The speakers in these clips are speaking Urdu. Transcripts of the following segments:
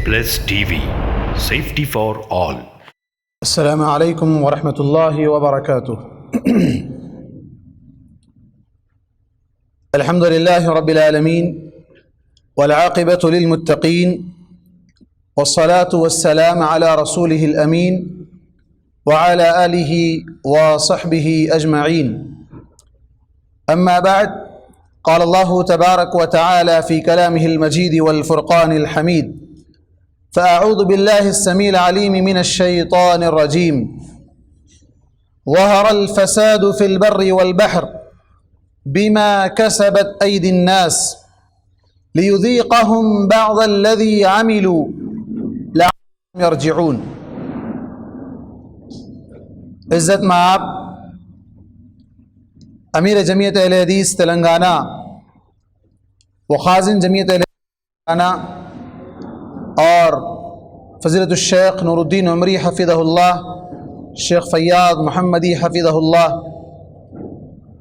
Plus TV, safety for all. السلام عليكم ورحمة الله وبركاته. الحمد لله رب العالمين والعاقبة للمتقين والصلاة والسلام على رسوله الأمين وعلى آله وصحبه أجمعين. أما بعد، قال الله تبارك وتعالى في كلامه المجيد والفرقان الحميد: فأعوذ بالله السميع العليم من الشيطان الرجيم. ظهر الفساد في البر والبحر بما كسبت أيدي الناس ليذيقهم بعض الذي عملوا لعلهم يرجعون. عزت مآب امیر جمعیت اہل حدیث تلنگانہ و خازن جمعیت اہل تلنگانہ اور فضیلت الشیخ نور الدین عمری حفظہ اللہ، شیخ فیاض محمدی حفظہ اللہ،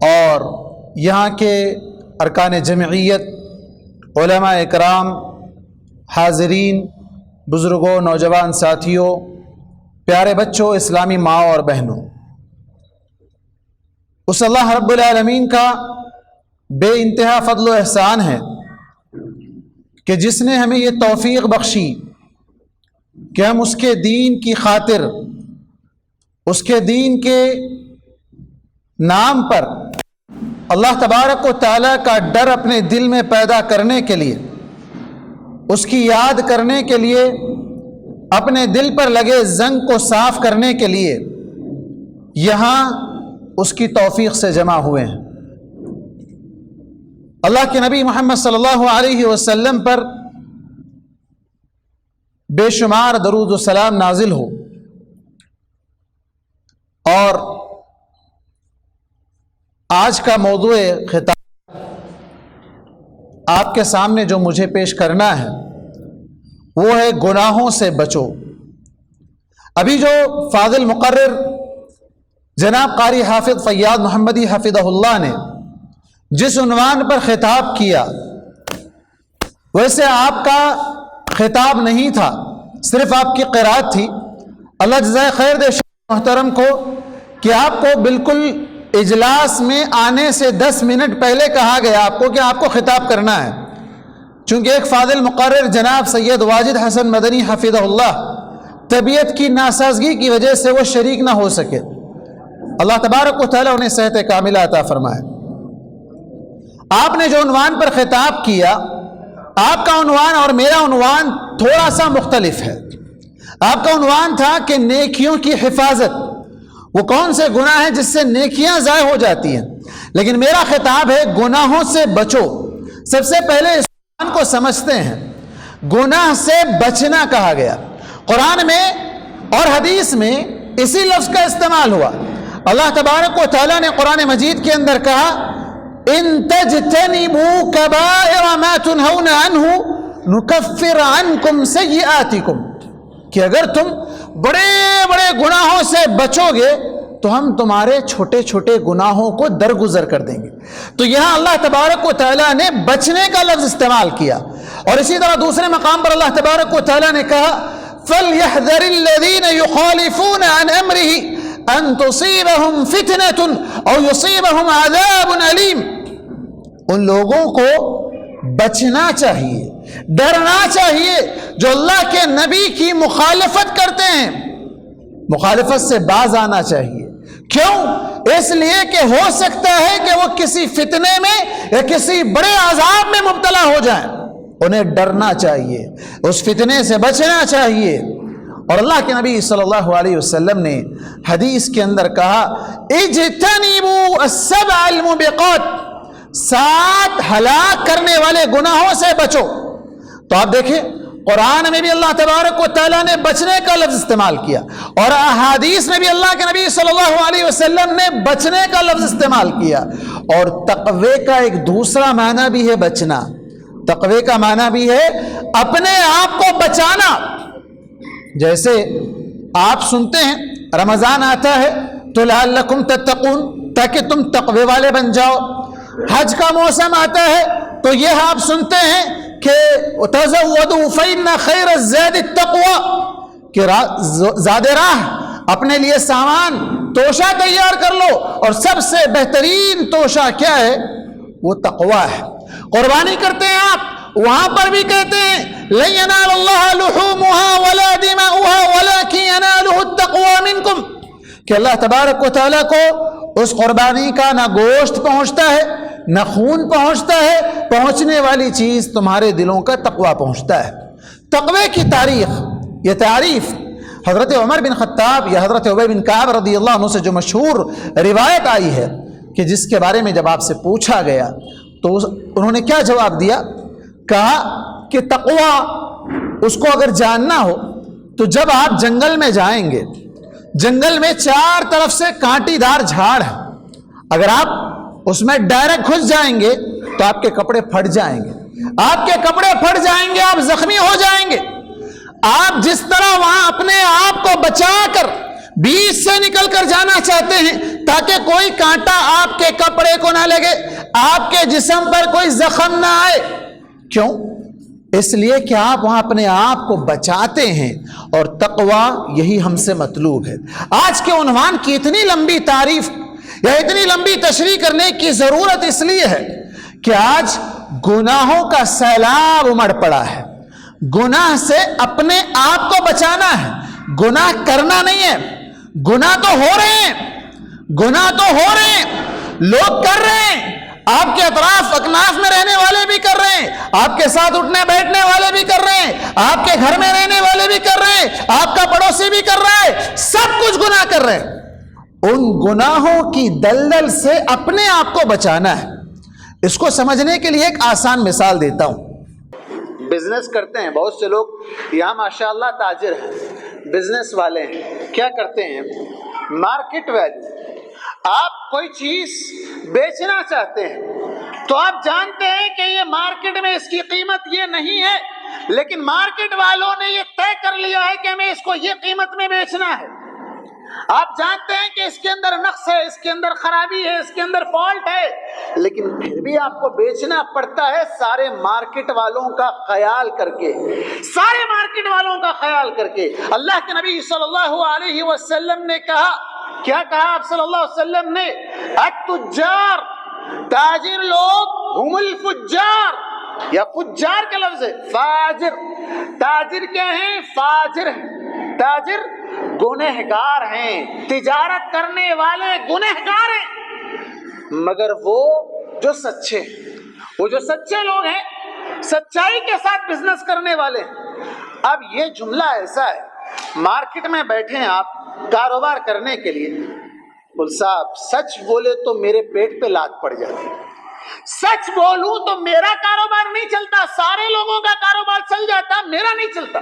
اور یہاں کے ارکان جمعیت، علماء اکرام، حاضرین، بزرگوں، نوجوان ساتھیوں، پیارے بچوں، اسلامی ماں اور بہنوں، اس اللہ رب العالمین کا بے انتہا فضل و احسان ہے کہ جس نے ہمیں یہ توفیق بخشی کہ ہم اس کے دین کی خاطر، اس کے دین کے نام پر اللہ تبارک و تعالیٰ کا ڈر اپنے دل میں پیدا کرنے کے لیے، اس کی یاد کرنے کے لیے، اپنے دل پر لگے زنگ کو صاف کرنے کے لیے یہاں اس کی توفیق سے جمع ہوئے ہیں۔ اللہ کے نبی محمد صلی اللہ علیہ وسلم پر بے شمار درود و سلام نازل ہو، اور آج کا موضوع خطاب آپ کے سامنے جو مجھے پیش کرنا ہے وہ ہے گناہوں سے بچو۔ ابھی جو فاضل مقرر جناب قاری حافظ فیاض محمدی حفظہ اللہ نے جس عنوان پر خطاب کیا، ویسے آپ کا خطاب نہیں تھا، صرف آپ کی قرات تھی۔ اللہ جزائے خیر دے شیخ محترم کو کہ آپ کو بالکل اجلاس میں آنے سے 10 منٹ پہلے کہا گیا آپ کو کہ آپ کو خطاب کرنا ہے، چونکہ ایک فاضل مقرر جناب سید واجد حسن مدنی حفظہ اللہ طبیعت کی ناسازگی کی وجہ سے وہ شریک نہ ہو سکے۔ اللہ تبارک و تعالیٰ انہیں صحت کاملہ عطا فرمائے۔ آپ نے جو عنوان پر خطاب کیا، آپ کا عنوان اور میرا عنوان تھوڑا سا مختلف ہے۔ آپ کا عنوان تھا کہ نیکیوں کی حفاظت، وہ کون سے گناہ ہیں جس سے نیکیاں ضائع ہو جاتی ہیں، لیکن میرا خطاب ہے گناہوں سے بچو۔ سب سے پہلے اس عنوان کو سمجھتے ہیں، گناہ سے بچنا کہا گیا، قرآن میں اور حدیث میں اسی لفظ کا استعمال ہوا۔ اللہ تبارک و تعالیٰ نے قرآن مجید کے اندر کہا: ان تجتنبوا کبائر ما تنہون عنہ نکفر عنکم سیئاتکم، کہ اگر تم بڑے بڑے گناہوں سے بچو گے تو ہم تمہارے چھوٹے چھوٹے گناہوں کو درگزر کر دیں گے۔ تو یہاں اللہ تبارک و تعالیٰ نے بچنے کا لفظ استعمال کیا، اور اسی طرح دوسرے مقام پر اللہ تبارک و تعالیٰ نے کہا: فَلْيَحْذَرِ الَّذِينَ يُخَالِفُونَ عَنْ أَمْرِهِ ان تصیبہم فتنۃ او یصیبہم عذاب علیم۔ ان لوگوں کو بچنا چاہیے، ڈرنا چاہیے جو اللہ کے نبی کی مخالفت کرتے ہیں، مخالفت سے باز آنا چاہیے۔ کیوں؟ اس لیے کہ ہو سکتا ہے کہ وہ کسی فتنے میں یا کسی بڑے عذاب میں مبتلا ہو جائیں، انہیں ڈرنا چاہیے، اس فتنے سے بچنا چاہیے۔ اور اللہ کے نبی صلی اللہ علیہ وسلم نے حدیث کے اندر کہا: اجتنبوا السبع الموبقات، 7 ہلاک کرنے والے گناہوں سے بچو۔ تو آپ دیکھیں قرآن میں بھی اللہ تبارک و تعالیٰ نے بچنے کا لفظ استعمال کیا، اور احادیث میں بھی اللہ کے نبی صلی اللہ علیہ وسلم نے بچنے کا لفظ استعمال کیا۔ اور تقوی کا ایک دوسرا معنی بھی ہے بچنا، تقوی کا معنی بھی ہے اپنے آپ کو بچانا۔ جیسے آپ سنتے ہیں رمضان آتا ہے تو لعلکم تتقون، تاکہ تم تقوی والے بن جاؤ۔ حج کا موسم آتا ہے تو یہ آپ سنتے ہیں کہ تزودوا فإن خیر الزاد التقوی، کہ زاد راہ اپنے لیے سامان توشہ تیار کر لو، اور سب سے بہترین توشہ کیا ہے؟ وہ تقوی ہے۔ قربانی کرتے ہیں آپ، وہاں پر بھی کہتے ہیں لن ینال اللہ لحومها ولا دماؤها ولکن ینالہ التقوی منکم، کہ اللہ تبارک و تعالیٰ کو اس قربانی کا نہ گوشت پہنچتا ہے نہ خون پہنچتا ہے، پہنچنے والی چیز تمہارے دلوں کا تقوی پہنچتا ہے۔ تقوی کی تاریخ، یہ تعریف حضرت عمر بن خطاب یا حضرت ابی بن کعب رضی اللہ عنہ سے جو مشہور روایت آئی ہے، کہ جس کے بارے میں جب آپ سے پوچھا گیا تو انہوں نے کیا جواب دیا؟ کہا کہ تقوی اس کو اگر جاننا ہو تو جب آپ جنگل میں جائیں گے، جنگل میں چار طرف سے کانٹی دار جھاڑ ہے، اگر آپ اس میں ڈائریکٹ گھس جائیں گے تو آپ کے کپڑے پھٹ جائیں گے، آپ کے کپڑے پھٹ جائیں گے، آپ زخمی ہو جائیں گے۔ آپ جس طرح وہاں اپنے آپ کو بچا کر بیچ سے نکل کر جانا چاہتے ہیں تاکہ کوئی کانٹا آپ کے کپڑے کو نہ لگے، آپ کے جسم پر کوئی زخم نہ آئے، کیوں؟ اس لیے کہ آپ وہاں اپنے آپ کو بچاتے ہیں، اور تقوی یہی ہم سے مطلوب ہے۔ آج کے عنوان کی اتنی لمبی تعریف یا اتنی لمبی تشریح کرنے کی ضرورت اس لیے ہے کہ آج گناہوں کا سیلاب امڑ پڑا ہے۔ گناہ سے اپنے آپ کو بچانا ہے، گناہ کرنا نہیں ہے۔ گناہ تو ہو رہے ہیں، گناہ تو ہو رہے ہیں، لوگ کر رہے ہیں، آپ کے اطراف اکناف میں رہنے والے بھی کر رہے ہیں، آپ کے ساتھ اٹھنے بیٹھنے والے بھی کر رہے ہیں، آپ کے گھر میں رہنے والے بھی کر رہے ہیں، آپ کا پڑوسی بھی کر رہا ہے، سب کچھ گناہ کر رہے ہیں۔ ان گناہوں کی دلدل سے اپنے آپ کو بچانا ہے۔ اس کو سمجھنے کے لیے ایک آسان مثال دیتا ہوں۔ بزنس کرتے ہیں بہت سے لوگ یہاں ماشاءاللہ تاجر ہیں، بزنس والے ہیں، کیا کرتے ہیں؟ مارکیٹ ویلیو، آپ کوئی چیز بیچنا چاہتے ہیں تو آپ جانتے ہیں کہ یہ مارکیٹ میں اس کی قیمت یہ نہیں ہے، لیکن مارکیٹ والوں نے یہ طے کر لیا ہے کہ ہمیں اس کو یہ قیمت میں بیچنا ہے۔ آپ جانتے ہیں کہ اس کے اندر نقص ہے، اس کے اندر خرابی ہے، اس کے اندر فالٹ ہے، لیکن پھر بھی آپ کو بیچنا پڑتا ہے سارے مارکیٹ والوں کا خیال کر کے، سارے مارکیٹ والوں کا خیال کر کے۔ اللہ کے نبی صلی اللہ علیہ وسلم نے کہا، کیا کہا آپ صلی اللہ علیہ وسلم نے؟ التجار، تاجر لوگ، ہم الفجار، یا فجار کا لفظ ہے فاجر۔ تاجر کیا ہیں؟ فاجر ہیں، تاجر گنہگار ہیں، تجارت کرنے والے گنہگار ہیں، مگر وہ جو سچے ہیں، وہ جو سچے لوگ ہیں، سچائی کے ساتھ بزنس کرنے والے ہیں۔ اب یہ جملہ ایسا ہے، مارکیٹ میں بیٹھے ہیں آپ کاروبار کرنے کے لیے، بول صاحب سچ بولے تو میرے پیٹ پہ لات پڑ جاتی، سچ بولوں تو میرا کاروبار نہیں چلتا، سارے لوگوں کا کاروبار چل جاتا، میرا نہیں چلتا۔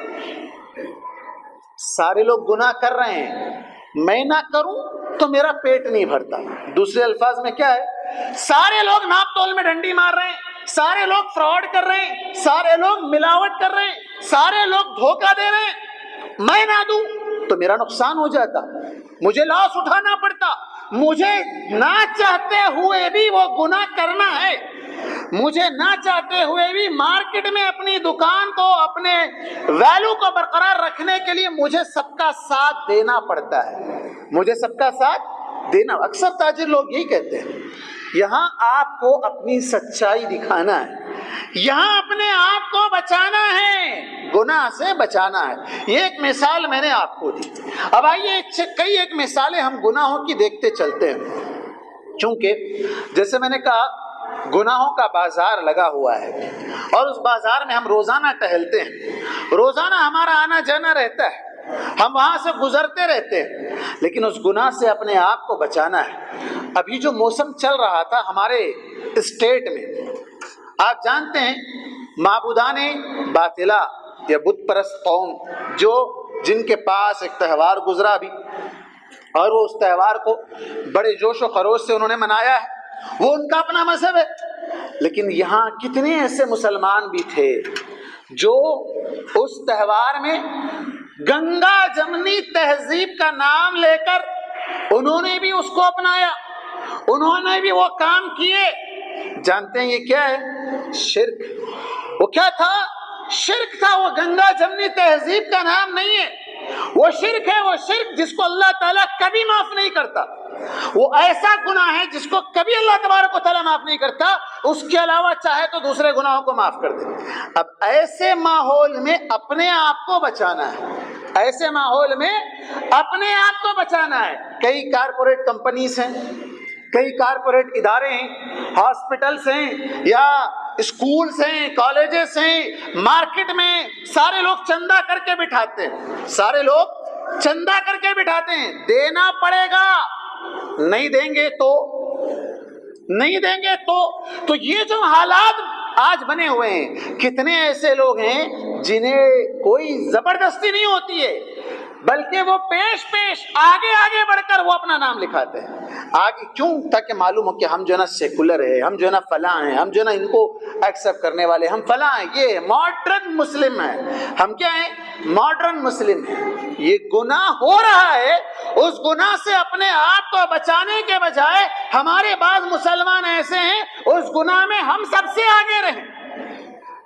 سارے لوگ گناہ کر رہے ہیں، میں نہ کروں تو میرا پیٹ نہیں بھرتا۔ دوسرے الفاظ میں کیا ہے؟ سارے لوگ ناپ تول میں ڈنڈی مار رہے ہیں، سارے لوگ فراڈ کر رہے ہیں، سارے لوگ ملاوٹ کر رہے ہیں، سارے لوگ دھوکہ دے رہے ہیں، میں نہ دوں تو میرا نقصان ہو جاتا، مجھے لاس اٹھانا پڑتا، مجھے نہ چاہتے ہوئے بھی وہ گناہ کرنا ہے، مجھے نہ چاہتے ہوئے بھی مارکیٹ میں اپنی دکان کو، اپنے ویلیو کو برقرار رکھنے کے لیے مجھے سب کا ساتھ دینا پڑتا ہے، مجھے سب کا ساتھ دینا۔ اکثر تاجر لوگ یہی کہتے ہیں، یہاں آپ کو اپنی سچائی دکھانا ہے، یہاں اپنے آپ کو بچانا ہے، گناہ سے بچانا ہے۔ یہ ایک مثال میں نے آپ کو دی۔ اب آئیے ایک مثالیں ہم گناہوں کی دیکھتے چلتے ہیں، چونکہ جیسے میں نے کہا گناہوں کا بازار لگا ہوا ہے، اور اس بازار میں ہم روزانہ ٹہلتے ہیں، روزانہ ہمارا آنا جانا رہتا ہے، ہم وہاں سے گزرتے رہتے ہیں، لیکن اس گناہ سے اپنے آپ کو بچانا ہے۔ ابھی جو موسم چل رہا تھا ہمارے اسٹیٹ میں، آپ جانتے ہیں معبودان باطلہ یا بت پرست قوم جن کے پاس ایک تہوار گزرا ابھی، اور وہ اس تہوار کو بڑے جوش و خروش سے انہوں نے منایا ہے، وہ ان کا اپنا مذہب ہے، لیکن یہاں کتنے ایسے مسلمان بھی تھے جو اس تہوار میں گنگا جمنی تہذیب کا نام لے کر انہوں نے بھی اس کو اپنایا، انہوں نے بھی وہ کام کیے۔ جانتے ہیں یہ کیا ہے؟ شرک، وہ کیا تھا؟ شرک تھا. وہ گنگا جمنی تہذیب کا نام نہیں ہے. وہ شرک ہے. وہ شرک جس کو اللہ تعالیٰ کبھی معاف نہیں کرتا. وہ ایسا گناہ ہے جس کو کبھی اللہ تبارک و تعالیٰ معاف نہیں کرتا. اس کے علاوہ چاہے تو دوسرے گناہوں کو معاف کر دے. اب ایسے ماحول میں اپنے آپ کو بچانا ہے. ایسے ماحول میں اپنے آپ کو بچانا ہے. کئی کارپوریٹ کمپنیز ہیں, کئی کارپوریٹ ادارے ہیں, ہاسپٹلس ہیں یا اسکولس ہیں, کالجز ہیں, مارکیٹ میں سارے لوگ چندہ کر کے بٹھاتے ہیں. سارے لوگ چندہ کر کے بٹھاتے ہیں. دینا پڑے گا. نہیں دیں گے تو یہ جو حالات آج بنے ہوئے ہیں, کتنے ایسے لوگ ہیں جنہیں کوئی زبردستی نہیں ہوتی ہے, بلکہ وہ پیش آگے بڑھ کر وہ اپنا نام لکھاتے ہیں. آگے کیوں؟ تاکہ معلوم ہو کہ ہم جو ہے نا سیکولر ہے, ہم جو ہے نا فلاں ہیں, ہم جو ہے نا ان کو ایکسیپٹ کرنے والے, ہم فلاں ہیں. یہ ماڈرن مسلم ہیں. ہم کیا ہیں؟ ماڈرن مسلم ہیں. یہ گناہ ہو رہا ہے. اس گناہ سے اپنے آپ کو بچانے کے بجائے ہمارے بعض مسلمان ایسے ہیں اس گناہ میں ہم سب سے آگے رہیں.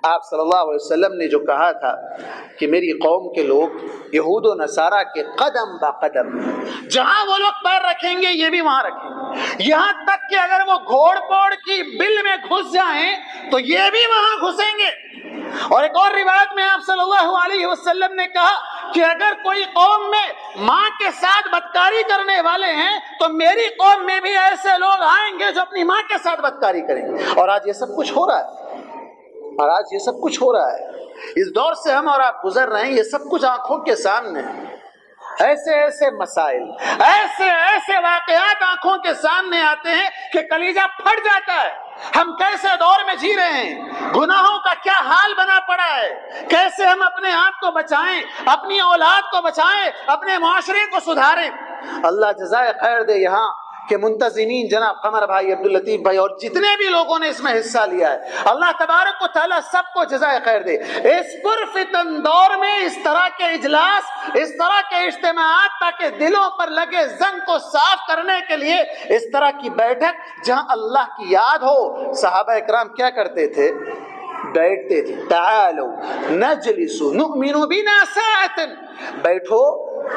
آپ صلی اللہ علیہ وسلم نے جو کہا تھا کہ میری قوم کے لوگ یہود و نصارہ کے قدم با قدم, جہاں وہ لوگ پیر رکھیں گے یہ بھی وہاں رکھیں گے. یہاں تک کہ اگر وہ گھوڑ پوڑ کی بل میں گھس جائیں تو یہ بھی وہاں گھسیں گے. اور ایک اور روایت میں آپ صلی اللہ علیہ وسلم نے کہا کہ اگر کوئی قوم میں ماں کے ساتھ بدکاری کرنے والے ہیں تو میری قوم میں بھی ایسے لوگ آئیں گے جو اپنی ماں کے ساتھ بدکاری کریں گے. اور آج یہ سب کچھ ہو رہا ہے. اس دور سے ہم اور آپ گزر رہے ہیں. یہ سب کچھ آنکھوں کے سامنے ہے. ایسے مسائل, ایسے واقعات آنکھوں کے سامنے آتے ہیں کہ کلیجہ پھٹ جاتا ہے. ہم کیسے دور میں جی رہے ہیں, گناہوں کا کیا حال بنا پڑا ہے, کیسے ہم اپنے آپ کو بچائیں, اپنی اولاد کو بچائیں, اپنے معاشرے کو سدھاریں. اللہ جزائے خیر دے یہاں کہ منتظمین جناب قمر بھائی, عبداللطیف بھائی اور جتنے بھی لوگوں نے اس میں حصہ لیا ہے, اللہ تبارک و تعالیٰ سب کو جزائے خیر دے. اس پرفتن دور میں اس طرح کے اجلاس, اس طرح کے اجتماعات, تاکہ دلوں پر لگے زنگ کو صاف کرنے کے لیے اس طرح کی بیٹھک جہاں اللہ کی یاد ہو. صحابہ اکرام کیا کرتے تھے؟ بیٹھتے تھے. تعالو نجلس نؤمن بنا ساعتن, بیٹھو,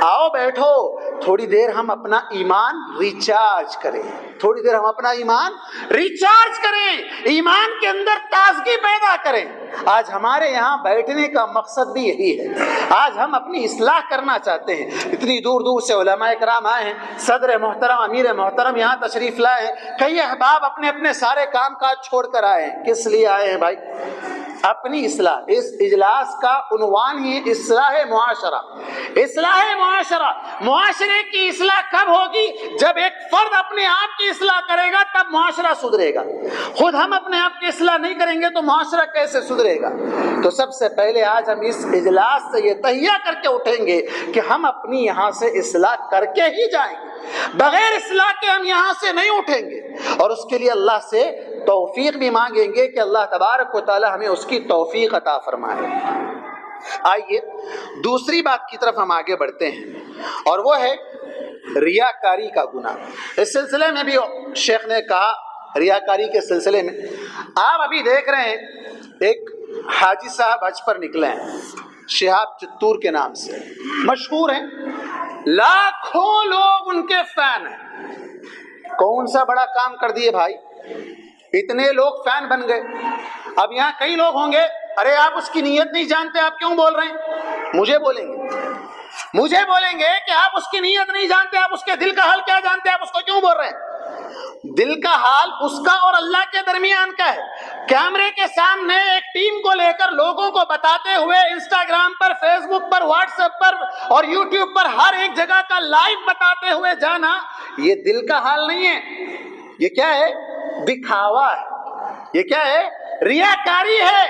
آؤ بیٹھو, تھوڑی دیر ہم اپنا ایمان ریچارج کریں, تھوڑی دیر ہم اپنا ایمان ریچارج کریں, ایمان کے اندر تازگی پیدا کریں. آج ہمارے یہاں بیٹھنے کا مقصد بھی یہی ہے. آج ہم اپنی اصلاح کرنا چاہتے ہیں. اتنی دور دور سے علماء کرام آئے ہیں, صدر محترم, امیر محترم یہاں تشریف لائے ہیں, کئی احباب اپنے اپنے سارے کام کاج چھوڑ کر آئے ہیں. کس لیے آئے ہیں بھائی؟ اپنی اصلاح. اس اجلاس کا عنوان ہی اصلاح معاشرہ. اصلاح معاشرہ. معاشرے کی اصلاح کب ہوگی؟ جب ایک فرد اپنے آپ کی اصلاح کرے گا تب معاشرہ سدھرے گا. خود ہم اپنے آپ کی اصلاح نہیں کریں گے تو معاشرہ کیسے سدھرے گا؟ تو سب سے پہلے آج ہم اس اجلاس سے یہ تہیہ کر کے اٹھیں گے کہ ہم اپنی یہاں سے اصلاح کر کے ہی جائیں گے. بغیر اصلاح کے ہم یہاں سے نہیں اٹھیں گے. اور اس کے لیے اللہ سے توفیق بھی مانگیں گے کہ اللہ تبارک و تعالی ہمیں اس کی توفیق عطا فرمائے. آئیے دوسری بات کی طرف ہم آگے بڑھتے ہیں, اور وہ ہے ریاکاری کا گناہ. اس سلسلے میں بھی شیخ نے کہا, ریاکاری کے سلسلے میں آپ ابھی دیکھ رہے ہیں ایک حاجی صاحب حج پر نکلے ہیں, شہاب چتور کے نام سے مشہور ہیں, لاکھوں لوگ ان کے فین ہیں. کون سا بڑا کام کر دیے بھائی, اتنے لوگ فین بن گئے. اب یہاں کئی لوگ ہوں گے, ارے آپ اس کی نیت نہیں جانتے, آپ کیوں بول رہے ہیں؟ مجھے بولیں گے کہ آپ اس کی نیت نہیں جانتے, آپ اس کے دل کا حال کیا جانتے, آپ اس کو کیوں بول رہے ہیں؟ دل کا حال اس کا اور اللہ کے درمیان کا ہے. کیمرے کے سامنے ایک ٹیم کو لے کر لوگوں کو بتاتے ہوئے انسٹاگرام پر, فیس بک پر, واٹس ایپ پر اور یوٹیوب پر ہر ایک جگہ کا لائیو بتاتے ہوئے جانا, یہ دل کا حال نہیں ہے. یہ کیا ہے؟ دکھاوا ہے. یہ کیا ہے؟ ریاکاری ہے.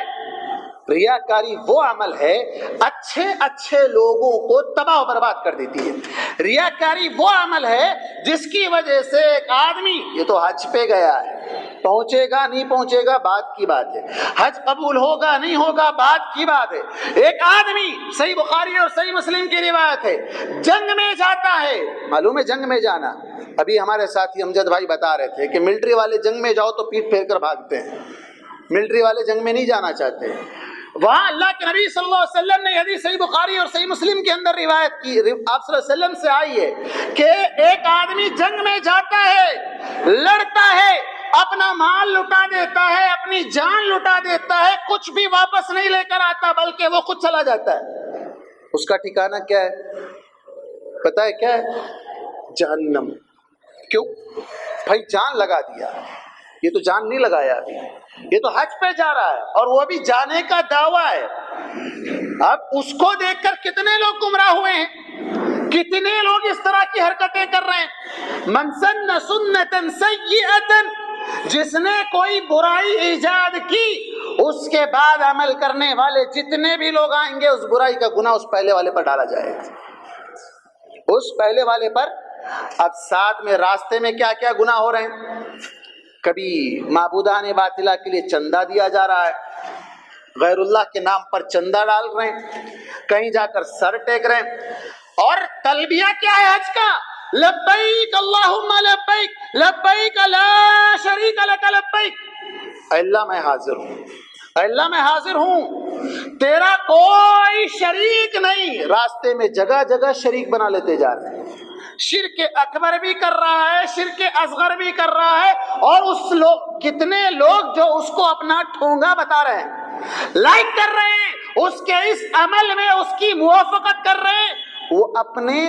ریاکاری وہ عمل ہے اچھے لوگوں کو تباہ و برباد کر دیتی ہے. ریاکاری وہ عمل ہے جس کی وجہ سے ایک آدمی, یہ تو حج پہ گیا ہے, پہنچے گا نہیں پہنچے گا بات کی بات ہے, حج قبول ہوگا نہیں ہوگا بات کی بات ہے. ایک آدمی, صحیح بخاری اور صحیح مسلم کی روایت ہے, جنگ میں جاتا ہے. معلوم ہے جنگ میں جانا, ابھی ہمارے ساتھی امجد بھائی بتا رہے تھے کہ ملٹری والے جنگ میں جاؤ تو پیٹ پھیر کر بھاگتے ہیں. ملٹری والے جنگ میں نہیں جانا چاہتے. وہاں اللہ کے نبی صلی اللہ علیہ وسلم نے حدیث صحیح بخاری اور صحیح مسلم کے اندر روایت کی، آپ صلی اللہ علیہ وسلم سے آئی ہے کہ ایک آدمی جنگ میں جاتا ہے، لڑتا ہے، اپنا مال لٹا دیتا ہے، اپنی جان لٹا دیتا ہے، کچھ بھی واپس نہیں لے کر آتا بلکہ وہ خود چلا جاتا ہے. اس کا ٹھکانہ کیا ہے پتہ ہے کیا ہے؟ جہنم. کیوں بھائی؟ جان لگا دیا. یہ تو جان نہیں لگایا ابھی، یہ تو حج پہ جا رہا ہے اور وہ بھی جانے کا دعویٰ ہے. اب اس کو دیکھ کر کتنے لوگ گمراہ ہوئے ہیں، کتنے لوگ اس طرح کی حرکتیں کر رہے ہیں. من سن سنتا سیئتا، جس نے کوئی برائی ایجاد کی اس کے بعد عمل کرنے والے جتنے بھی لوگ آئیں گے اس برائی کا گناہ اس پہلے والے پر ڈالا جائے گا، اس پہلے والے پر. اب ساتھ میں راستے میں کیا کیا گناہ ہو رہے ہیں. کبھی معبودان باطلہ کے لیے چندہ دیا جا رہا ہے، غیر اللہ کے نام پر چندہ ڈال رہے ہیں، کہیں جا کر سر ٹیک رہے ہیں. اور تلبیہ کیا ہے حج کا؟ لبیک اللہم لبیک لبیک لا شریک لک لبیک. اللہ میں حاضر ہوں، اللہ میں حاضر ہوں، تیرا کوئی شریک نہیں. راستے میں جگہ جگہ شریک بنا لیتے جا رہے ہیں. شرک اکبر بھی کر رہا ہے، شرک اصغر بھی کر رہا ہے، اور اس لوگ کتنے لوگ جو اس کو اپنا ٹھونگا بتا رہے ہیں، لائک کر رہے ہیں، اس کے اس عمل میں اس کی موافقت کر رہے ہیں. وہ اپنے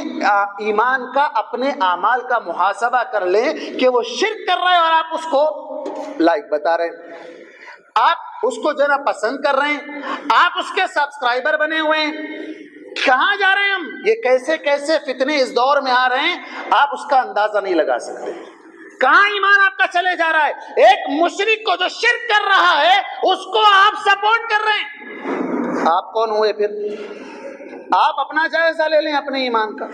ایمان کا، اپنے اعمال کا محاسبہ کر لیں کہ وہ شرک کر رہے ہیں اور آپ اس کو لائک بتا رہے ہیں، آپ اس کو جو نا پسند کر رہے ہیں، آپ اس کے سبسکرائبر بنے ہوئے ہیں. کہاں جا رہے ہیں ہم؟ یہ کیسے کیسے فتنے اس دور میں آ رہے ہیں، آپ اس کا اندازہ نہیں لگا سکتے. کہاں ایمان آپ کا چلے جا رہا ہے. ایک مشرک کو جو شرک کر رہا ہے اس کو آپ سپورٹ کر رہے ہیں. آپ کون ہوئے پھر؟ آپ اپنا جائزہ لے لیں اپنے ایمان کا.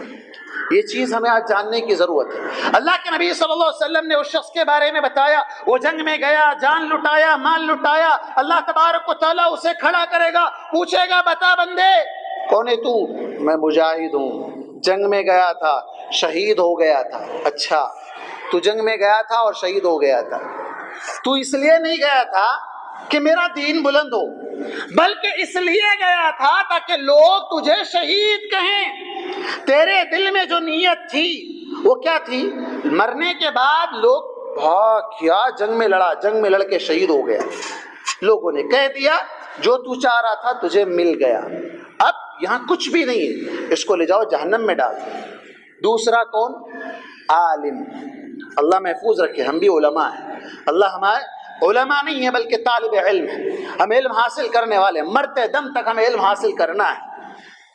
یہ چیز ہمیں آج جاننے کی ضرورت ہے. اللہ کے نبی صلی اللہ علیہ وسلم نے اس شخص کے بارے میں بتایا، وہ جنگ میں گیا، جان لٹایا، مال لٹایا. اللہ تبارک و تعالیٰ اسے کھڑا کرے گا، پوچھے گا بتا بندے کون ہے تو؟ میں مجاہد ہوں، جنگ میں گیا تھا، شہید ہو گیا تھا. اچھا، تو جنگ میں گیا تھا اور شہید ہو گیا تھا، تو اس لیے نہیں گیا تھا کہ میرا دین بلند ہو، بلکہ اس لیے گیا تھا تاکہ لوگ تجھے شہید کہیں. تیرے دل میں جو نیت تھی وہ کیا تھی؟ مرنے کے بعد لوگ کیا جنگ میں لڑا، جنگ میں لڑ کے شہید ہو گیا. لوگوں نے کہہ دیا جو تو چاہ رہا تھا تجھے مل گیا، اب یہاں کچھ بھی نہیں ہے، اس کو لے جاؤ جہنم میں ڈال. دوسرا کون؟ عالم. اللہ محفوظ رکھے، ہم بھی علماء ہیں، اللہ ہمارے علماء نہیں ہے بلکہ طالب علم ہے، ہم علم حاصل کرنے والے، مرتے دم تک ہمیں علم حاصل کرنا ہے.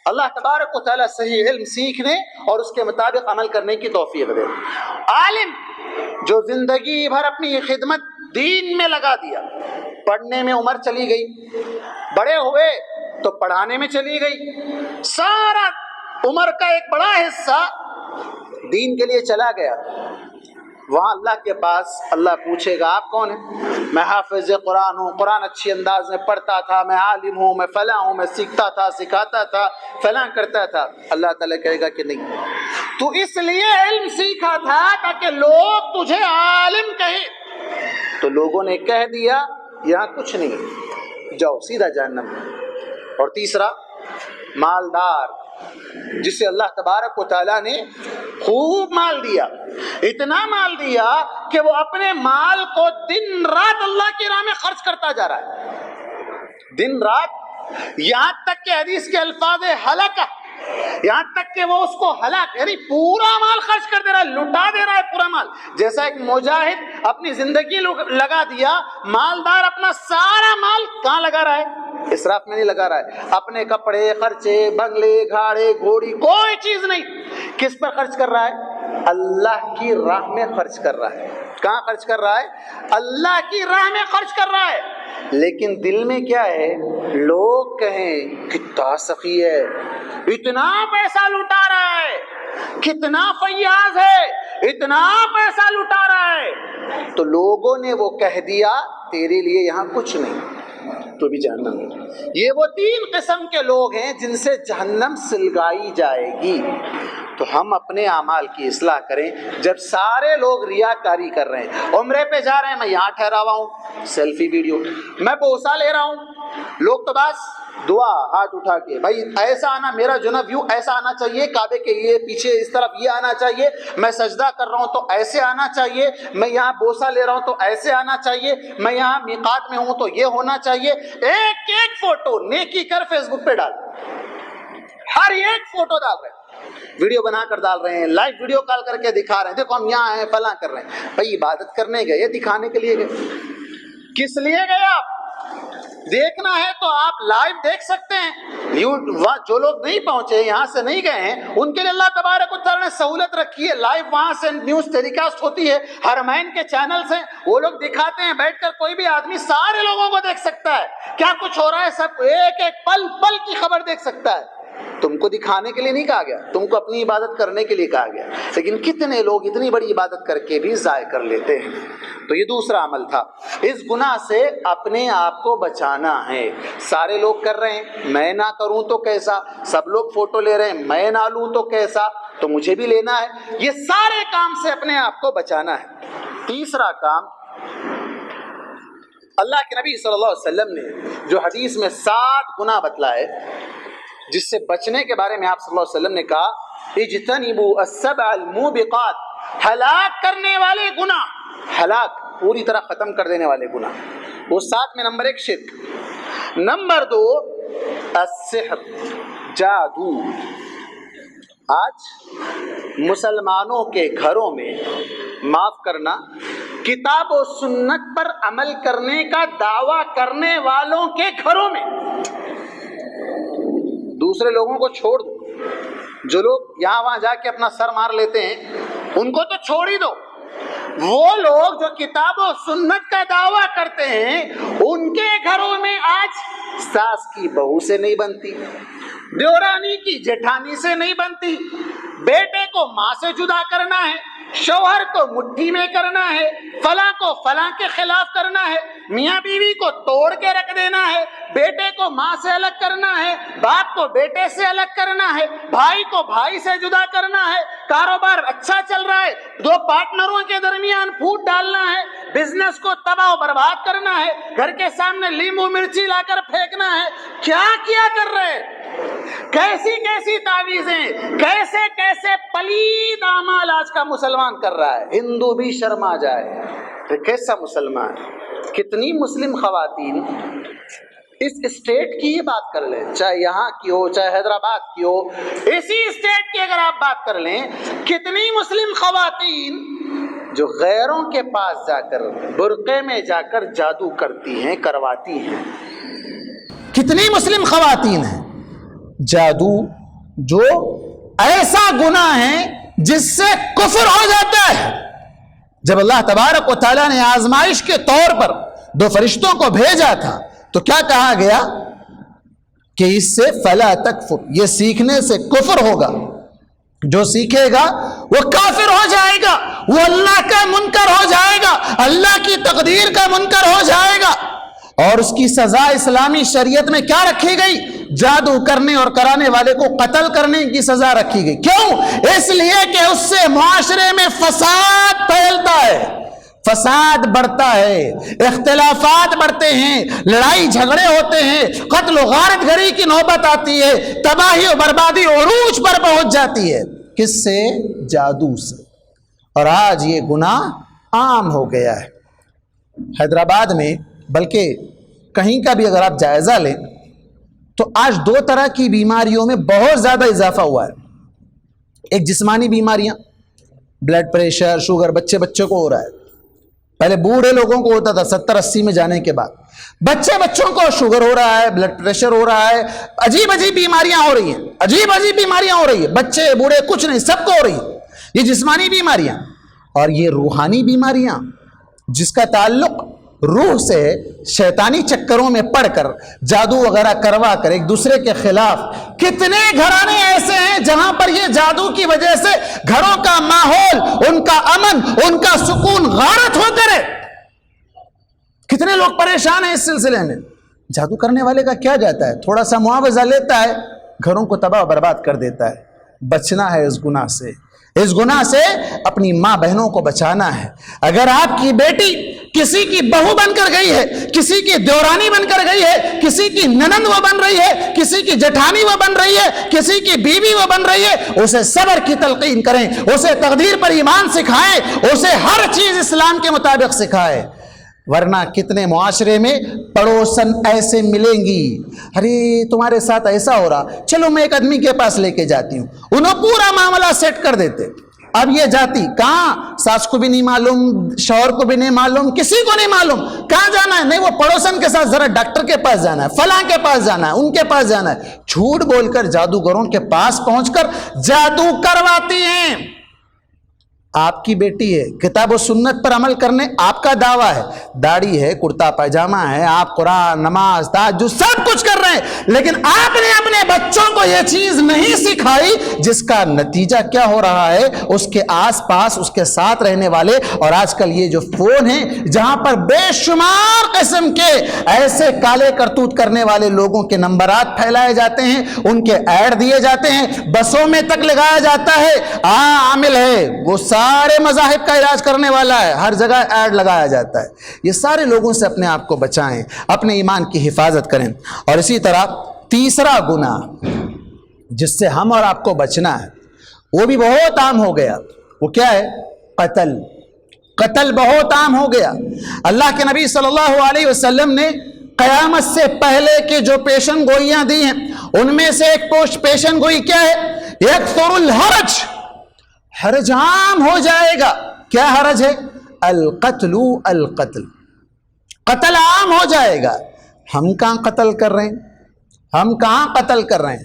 اللہ تبارک و تعالیٰ صحیح علم سیکھنے اور اس کے مطابق عمل کرنے کی توفیق دے. عالم جو زندگی بھر اپنی خدمت دین میں لگا دیا، پڑھنے میں عمر چلی گئی، بڑے ہوئے تو پڑھانے میں چلی گئی، سارا عمر کا ایک بڑا حصہ دین کے لیے چلا گیا. وہاں اللہ کے پاس اللہ پوچھے گا آپ کون ہیں؟ میں حافظ قرآن ہوں، قرآن اچھی انداز میں پڑھتا تھا، میں عالم ہوں، میں فلاں ہوں، میں سیکھتا تھا، سکھاتا تھا، فلاں کرتا تھا. اللہ تعالیٰ کہے گا کہ نہیں، تو اس لیے علم سیکھا تھا تاکہ لوگ تجھے عالم کہیں. تو لوگوں نے کہہ دیا یہاں کچھ نہیں، جاؤ سیدھا جہنم. اور تیسرا مالدار، جسے اللہ تبارک و تعالیٰ نے خوب مال دیا، اتنا مال دیا کہ وہ اپنے مال کو دن رات اللہ کی راہ میں خرچ کرتا جا رہا ہے، دن رات، یہاں تک کہ حدیث کے الفاظ ہلاکہ، یہاں تک کہ وہ اس کو ہلاک یعنی پورا مال خرچ کر دے رہا ہے، لٹا دے رہا ہے پورا مال. جیسا ایک مجاہد اپنی زندگی لگا دیا، مالدار اپنا سارا مال کہاں لگا رہا ہے؟ اسراف میں نہیں لگا رہا ہے، اپنے کپڑے، خرچے، بنگلے، گھاڑے، گھوڑی، کوئی چیز نہیں. کس پر خرچ کر رہا ہے؟ اللہ کی راہ میں خرچ کر رہا ہے. کہاں خرچ کر رہا ہے؟ اللہ کی راہ میں خرچ کر رہا ہے. لیکن دل میں کیا ہے؟ لوگ کہیں کتنا سخی ہے، اتنا پیسہ لٹا رہا ہے، کتنا فیاض ہے، اتنا پیسہ لٹا رہا ہے. تو لوگوں نے وہ کہہ دیا تیرے لیے یہاں کچھ نہیں، تو بھی جہنم. یہ وہ تین قسم کے لوگ ہیں جن سے جہنم سلگائی جائے گی. تو ہم اپنے اعمال کی اصلاح کریں. جب سارے لوگ ریاکاری کر رہے ہیں، عمرے پہ جا رہے ہیں، میں یہاں ٹھہرا ہوا ہوں، سیلفی ویڈیو، میں بوسہ لے رہا ہوں، لوگ تو بس دعا ہاتھ اٹھا کے، بھائی ایسا آنا، میرا جو نا ویو ایسا آنا چاہیے، کعبے کے یہ پیچھے اس طرف یہ آنا چاہیے، میں سجدہ کر رہا ہوں تو ایسے آنا چاہیے، میں یہاں بوسہ لے رہا ہوں تو ایسے آنا چاہیے، میں یہاں میقات میں ہوں تو یہ ہونا چاہیے. ایک ایک فوٹو نیکی کر فیس بک پہ ڈال، ہر ایک فوٹو ڈال رہے ہیں، ویڈیو بنا کر ڈال رہے ہیں، لائیو ویڈیو کال کر کے دکھا رہے ہیں، دیکھو ہم یہاں ہیں، فلاں کر رہے ہیں. بھائی عبادت کرنے گئے، دکھانے کے لیے گئے؟ کس لیے گئے آپ؟ دیکھنا ہے تو آپ لائیو دیکھ سکتے ہیں. جو لوگ نہیں پہنچے، یہاں سے نہیں گئے ہیں، ان کے لیے اللہ تبارک و تعالیٰ نے سہولت رکھی ہے، لائیو وہاں سے نیوز ٹیلی کاسٹ ہوتی ہے، حرمین کے چینلز ہیں، وہ لوگ دکھاتے ہیں، بیٹھ کر کوئی بھی آدمی سارے لوگوں کو دیکھ سکتا ہے کیا کچھ ہو رہا ہے، سب ایک ایک پل پل کی خبر دیکھ سکتا ہے. تم کو دکھانے کے لیے نہیں کہا گیا، تم کو اپنی عبادت کرنے کے لیے کہا گیا. لیکن کتنے لوگ اتنی بڑی عبادت کر کے بھی ضائع کر لیتے ہیں. تو یہ دوسرا عمل تھا. اس گناہ سے اپنے آپ کو بچانا ہے. سارے لوگ کر رہے ہیں، میں نہ کروں تو کیسا؟ سب لوگ فوٹو لے رہے ہیں، میں نہ لوں تو کیسا؟ تو مجھے بھی لینا ہے. یہ سارے کام سے اپنے آپ کو بچانا ہے. تیسرا کام، اللہ کے نبی صلی اللہ علیہ وسلم نے جو حدیث میں 7 گناہ بتلائے جس سے بچنے کے بارے میں آپ صلی اللہ علیہ وسلم نے کہا، اجتنبوا السبع الموبقات، ہلاک کرنے والے گناہ، ہلاک پوری طرح ختم کر دینے والے گناہ. وہ 7 میں نمبر 1 شرک، نمبر 2 السحر، جادو. آج مسلمانوں کے گھروں میں، معاف کرنا، کتاب و سنت پر عمل کرنے کا دعویٰ کرنے والوں کے گھروں میں، دوسرے لوگوں کو چھوڑ دو، جو لوگ یہاں وہاں جا کے اپنا سر مار لیتے ہیں ان کو تو چھوڑ ہی دو، وہ لوگ جو کتاب و سنت کا دعویٰ کرتے ہیں ان کے گھروں میں آج ساس کی بہو سے نہیں بنتی، دیورانی کی جیٹھانی سے نہیں بنتی، بیٹے کو ماں سے جدا کرنا ہے، شوہر کو مٹھی میں کرنا ہے، فلاں کو فلاں کے خلاف کرنا ہے، میاں بیوی کو توڑ کے رکھ دینا ہے، بیٹے کو ماں سے الگ کرنا ہے، باپ کو بیٹے سے الگ کرنا ہے، بھائی کو بھائی سے جدا کرنا ہے، کاروبار اچھا چل رہا ہے 2 پارٹنروں کے درمیان پھوٹ ڈالنا ہے، بزنس کو تباہ و برباد کرنا ہے، گھر کے سامنے لیمبو مرچی لا کر پھینکنا ہے. کیا کر رہے ہیں؟ کیسی کیسی تعویذیں، کیسے کیسے پلید اعمال آج کا مسلمان کر رہا ہے. ہندو بھی شرما جائے، کیسا مسلمان. کتنی مسلم خواتین اس اسٹیٹ کی یہ بات کر لیں، چاہے یہاں کی ہو چاہے حیدرآباد کی ہو، اسی اسٹیٹ کی اگر آپ بات کر لیں، کتنی مسلم خواتین جو غیروں کے پاس جا کر برقعے میں جا کر جادو کرتی ہیں، کرواتی ہیں. کتنی مسلم خواتین ہیں. جادو جو ایسا گناہ ہے جس سے کفر ہو جاتا ہے. جب اللہ تبارک و تعالیٰ نے آزمائش کے طور پر 2 فرشتوں کو بھیجا تھا تو کیا کہا گیا کہ اس سے فلا تکفر، یہ سیکھنے سے کفر ہوگا، جو سیکھے گا وہ کافر ہو جائے گا، وہ اللہ کا منکر ہو جائے گا، اللہ کی تقدیر کا منکر ہو جائے گا. اور اس کی سزا اسلامی شریعت میں کیا رکھی گئی؟ جادو کرنے اور کرانے والے کو قتل کرنے کی سزا رکھی گئی. کیوں؟ اس لیے کہ اس سے معاشرے میں فساد پھیلتا ہے، فساد بڑھتا ہے، اختلافات بڑھتے ہیں، لڑائی جھگڑے ہوتے ہیں، قتل و غارت گری کی نوبت آتی ہے، تباہی و بربادی عروج پر پہنچ جاتی ہے. کس سے؟ جادو سے. اور آج یہ گناہ عام ہو گیا ہے. حیدرآباد میں، بلکہ کہیں کا بھی اگر آپ جائزہ لیں تو آج 2 طرح کی بیماریوں میں بہت زیادہ اضافہ ہوا ہے. ایک جسمانی بیماریاں، بلڈ پریشر، شوگر، بچوں کو ہو رہا ہے. پہلے بوڑھے لوگوں کو ہوتا تھا 70-80 میں جانے کے بعد. بچوں کو شوگر ہو رہا ہے، بلڈ پریشر ہو رہا ہے، عجیب بیماریاں ہو رہی ہیں، عجیب بیماریاں ہو رہی ہیں. بچے بوڑھے کچھ نہیں، سب کو ہو رہی ہیں. یہ جسمانی بیماریاں. اور یہ روحانی بیماریاں جس کا تعلق روح سے، شیطانی چکروں میں پڑھ کر، جادو وغیرہ کروا کر ایک دوسرے کے خلاف. کتنے گھرانے ایسے ہیں جہاں پر یہ جادو کی وجہ سے گھروں کا ماحول، ان کا امن، ان کا سکون غارت ہو کر ہے. کتنے لوگ پریشان ہیں اس سلسلے میں. جادو کرنے والے کا کیا جاتا ہے؟ تھوڑا سا معاوضہ لیتا ہے، گھروں کو تباہ و برباد کر دیتا ہے. بچنا ہے اس گناہ سے، اس گناہ سے اپنی ماں بہنوں کو بچانا ہے۔ اگر آپ کی بیٹی کسی کی بہو بن کر گئی ہے، کسی کی دیورانی بن کر گئی ہے، کسی کی ننند وہ بن رہی ہے، کسی کی جٹھانی وہ بن رہی ہے، کسی کی بیوی وہ بن رہی ہے، اسے صبر کی تلقین کریں، اسے تقدیر پر ایمان سکھائیں، اسے ہر چیز اسلام کے مطابق سکھائیں۔ ورنہ کتنے معاشرے میں پڑوسن ایسے ملیں گی، ارے تمہارے ساتھ ایسا ہو رہا، چلو میں ایک آدمی کے پاس لے کے جاتی ہوں، انہوں پورا معاملہ سیٹ کر دیتے۔ اب یہ جاتی کہاں، ساس کو بھی نہیں معلوم، شوہر کو بھی نہیں معلوم، کسی کو نہیں معلوم کہاں جانا ہے، نہیں وہ پڑوسن کے ساتھ ذرا ڈاکٹر کے پاس جانا ہے، فلاں کے پاس جانا ہے، ان کے پاس جانا ہے، جھوٹ بول کر جادوگروں کے پاس پہنچ کر جادو کرواتی ہیں۔ آپ کی بیٹی ہے، کتاب و سنت پر عمل کرنے آپ کا دعویٰ ہے، داڑھی ہے، کرتا پائجامہ ہے، آپ قرآن، نماز، تہجد سب کچھ کر رہے ہیں، لیکن آپ نے اپنے بچوں کو یہ چیز نہیں سکھائی، جس کا نتیجہ کیا ہو رہا ہے، اس کے آس پاس اس کے ساتھ رہنے والے، اور آج کل یہ جو فون ہیں جہاں پر بے شمار قسم کے ایسے کالے کرتوت کرنے والے لوگوں کے نمبرات پھیلائے جاتے ہیں، ان کے ایڈ دیے جاتے ہیں، بسوں میں تک لگایا جاتا ہے، عامل ہے وہ سارے مذاہب کا علاج کرنے والا ہے، ہر جگہ ایڈ لگایا جاتا ہے۔ یہ سارے لوگوں سے اپنے آپ کو بچائیں، اپنے ایمان کی حفاظت کریں۔ اور اسی طرح تیسرا گناہ جس سے ہم اور آپ کو بچنا ہے، وہ بھی بہت عام ہو گیا، وہ کیا ہے؟ قتل۔ قتل بہت عام ہو گیا۔ اللہ کے نبی صلی اللہ علیہ وسلم نے قیامت سے پہلے کے جو پیشن گوئیاں دی ہیں، ان میں سے ایک پیشن گوئی کیا ہے؟ یکثر الحرج، حرج عام ہو جائے گا۔ کیا حرج ہے؟ القتل، القتل، قتل عام ہو جائے گا۔ ہم کہاں قتل کر رہے ہیں؟ ہم کہاں قتل کر رہے ہیں؟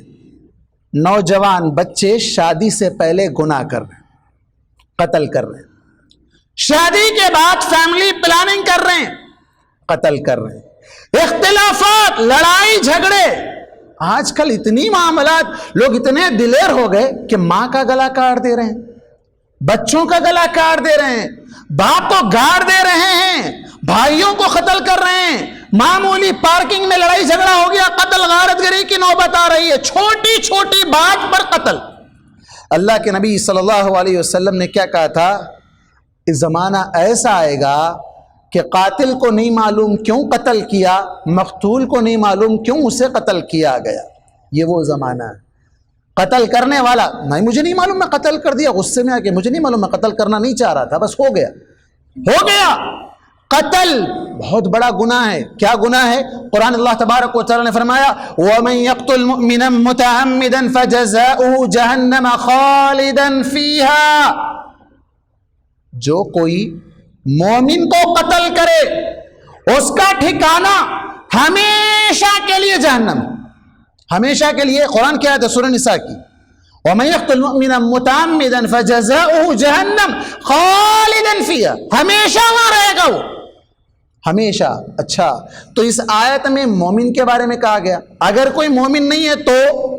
نوجوان بچے شادی سے پہلے گناہ کر رہے ہیں، قتل کر رہے ہیں، شادی کے بعد فیملی پلاننگ کر رہے ہیں، قتل کر رہے ہیں، اختلافات، لڑائی جھگڑے، آج کل اتنی معاملات، لوگ اتنے دلیر ہو گئے کہ ماں کا گلا کاٹ دے رہے ہیں، بچوں کا گلا کاٹ دے رہے ہیں، باپ کو گاڑ دے رہے ہیں، بھائیوں کو قتل کر رہے ہیں، معمولی پارکنگ میں لڑائی جھگڑا ہو گیا، قتل غارت گری کی نوبت آ رہی ہے، چھوٹی چھوٹی بات پر قتل۔ اللہ کے نبی صلی اللہ علیہ وسلم نے کیا کہا تھا؟ اس زمانہ ایسا آئے گا کہ قاتل کو نہیں معلوم کیوں قتل کیا، مقتول کو نہیں معلوم کیوں اسے قتل کیا گیا۔ یہ وہ زمانہ ہے۔ قتل کرنے والا، نہیں مجھے نہیں معلوم میں قتل کر دیا، غصے میں آ کے مجھے نہیں معلوم میں قتل کرنا نہیں چاہ رہا تھا، بس ہو گیا، ہو گیا۔ قتل بہت بڑا گناہ ہے۔ کیا گناہ ہے؟ قرآن اللہ تبارک و تعالی نے فرمایا وَمَن يَقْتُلْ مُؤْمِنًا مُتَعَمِّدًا فَجَزَاؤُهُ جَهَنَّمَ خَالِدًا فِيهَا، جو کوئی مومن کو قتل کرے اس کا ٹھکانہ ہمیشہ کے لیے جہنم، ہمیشہ کے لیے۔ قرآن کی آیت ہے سورہ نساء کی، وَمَن يَقْتُلْ مُؤْمِنًا مُتَعَمِّدًا فَجَزَاؤُهُ جَهَنَّمَ خَالِدًا فِيهَا، ہمیشہ وہاں رہے گا وہ، ہمیشہ۔ اچھا، تو اس آیت میں مومن کے بارے میں کہا گیا، اگر کوئی مومن نہیں ہے تو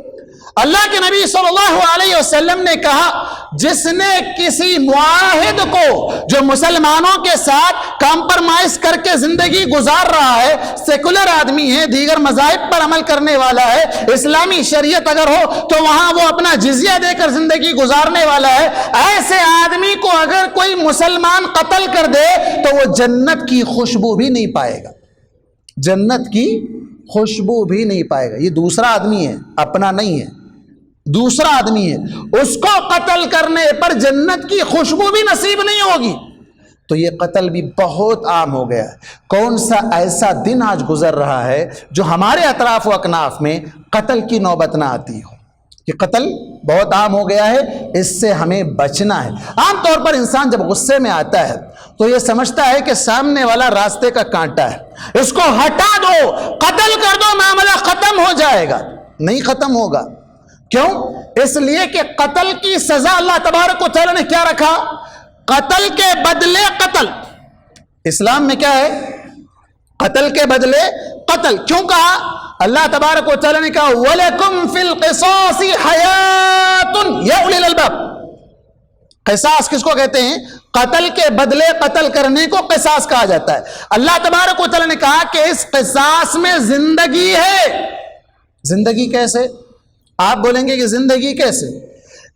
اللہ کے نبی صلی اللہ علیہ وسلم نے کہا جس نے کسی معاہد کو جو مسلمانوں کے ساتھ کمپرمائز کر کے زندگی گزار رہا ہے، سیکولر آدمی ہے، دیگر مذاہب پر عمل کرنے والا ہے، اسلامی شریعت اگر ہو تو وہاں وہ اپنا جزیہ دے کر زندگی گزارنے والا ہے، ایسے آدمی کو اگر کوئی مسلمان قتل کر دے تو وہ جنت کی خوشبو بھی نہیں پائے گا، جنت کی خوشبو بھی نہیں پائے گا۔ یہ دوسرا آدمی ہے، اپنا نہیں ہے، دوسرا آدمی ہے، اس کو قتل کرنے پر جنت کی خوشبو بھی نصیب نہیں ہوگی۔ تو یہ قتل بھی بہت عام ہو گیا ہے۔ کون سا ایسا دن آج گزر رہا ہے جو ہمارے اطراف و اکناف میں قتل کی نوبت نہ آتی ہو؟ کہ قتل بہت عام ہو گیا ہے، اس سے ہمیں بچنا ہے۔ عام طور پر انسان جب غصے میں آتا ہے تو یہ سمجھتا ہے کہ سامنے والا راستے کا کانٹا ہے، اس کو ہٹا دو، قتل کر دو، معاملہ ختم ہو جائے گا۔ نہیں ختم ہوگا۔ کیوں؟ اس لیے کہ قتل کی سزا اللہ تبارک و تعالی نے کیا رکھا؟ قتل کے بدلے قتل۔ اسلام میں کیا ہے؟ قتل کے بدلے قتل۔ کیوں کہا؟ اللہ تبارک و تعالی نے کہا وَلَكُمْ فِي الْقِصَاصِ حَيَاتٌ يَا أُولِي الْأَلْبَابِ۔ قصاص کس کو کہتے ہیں؟ قتل کے بدلے قتل کرنے کو قصاص کہا جاتا ہے۔ اللہ تبارک و تعالی نے کہا کہ اس قصاص میں زندگی ہے۔ زندگی کیسے؟ آپ بولیں گے کہ زندگی کیسے؟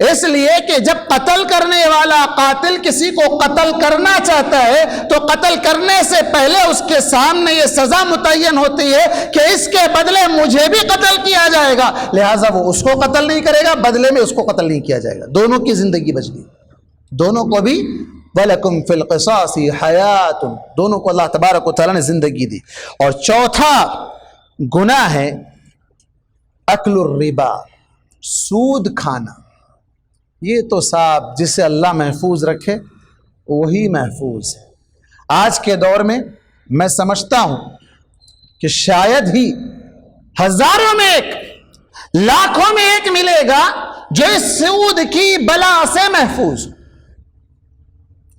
اس لیے کہ جب قتل کرنے والا قاتل کسی کو قتل کرنا چاہتا ہے تو قتل کرنے سے پہلے اس کے سامنے یہ سزا متعین ہوتی ہے کہ اس کے بدلے مجھے بھی قتل کیا جائے گا، لہٰذا وہ اس کو قتل نہیں کرے گا، بدلے میں اس کو قتل نہیں کیا جائے گا، دونوں کی زندگی بچ گئی، دونوں کو بھی وَلَكُمْ فِي الْقِصَاصِ حَيَاتٌ، دونوں کو اللہ تبارک و تعالیٰ نے زندگی دی۔ اور چوتھا گناہ ہے اکل الربا، سود کھانا۔ یہ تو صاحب جسے اللہ محفوظ رکھے وہی محفوظ ہے۔ آج کے دور میں میں سمجھتا ہوں کہ شاید ہی ہزاروں میں ایک، لاکھوں میں ایک ملے گا جو اس سود کی بلا سے محفوظ۔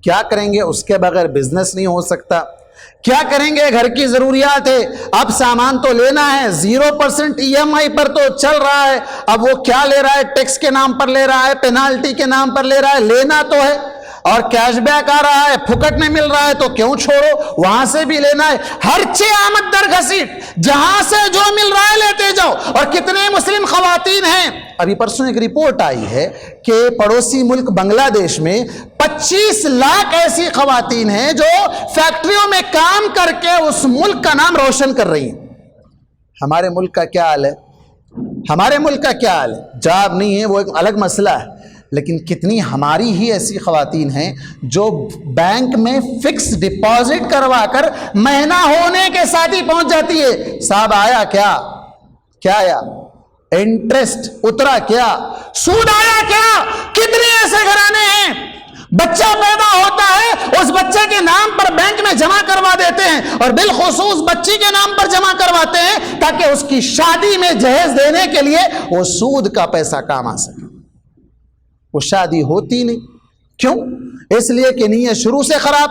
کیا کریں گے؟ اس کے بغیر بزنس نہیں ہو سکتا۔ کیا کریں گے؟ گھر کی ضروریات ہے، اب سامان تو لینا ہے، 0% EMI پر تو چل رہا ہے، اب وہ کیا لے رہا ہے؟ ٹیکس کے نام پر لے رہا ہے، پینالٹی کے نام پر لے رہا ہے، لینا تو ہے، اور کیش بیک آ رہا ہے، پھکٹ میں مل رہا ہے تو کیوں چھوڑو، وہاں سے بھی لینا ہے، ہر چیز آمد در گھسیٹ، جہاں سے جو مل رہا ہے لیتے جاؤ۔ اور کتنے مسلم خواتین ہیں، ابھی پرسوں ایک رپورٹ آئی ہے کہ پڑوسی ملک بنگلہ دیش میں 25 لاکھ ایسی خواتین ہیں جو فیکٹریوں میں کام کر کے اس ملک کا نام روشن کر رہی ہیں۔ ہمارے ملک کا کیا حال ہے؟ ہمارے ملک کا کیا حال ہے؟ جاب نہیں ہے وہ ایک الگ مسئلہ ہے، لیکن کتنی ہماری ہی ایسی خواتین ہیں جو بینک میں فکس ڈپازٹ کروا کر مہینہ ہونے کے ساتھ ہی پہنچ جاتی ہے، صاحب آیا کیا آیا؟ انٹرسٹ اترا کیا؟ سود آیا کیا؟ کتنے ایسے گھرانے ہیں، بچہ پیدا ہوتا ہے اس بچے کے نام پر بینک میں جمع کروا دیتے ہیں، اور بالخصوص بچی کے نام پر جمع کرواتے ہیں تاکہ اس کی شادی میں جہیز دینے کے لیے وہ سود کا پیسہ کام آ سکے۔ وہ شادی ہوتی نہیں، کیوں؟ اس لیے کہ نیت شروع سے خراب،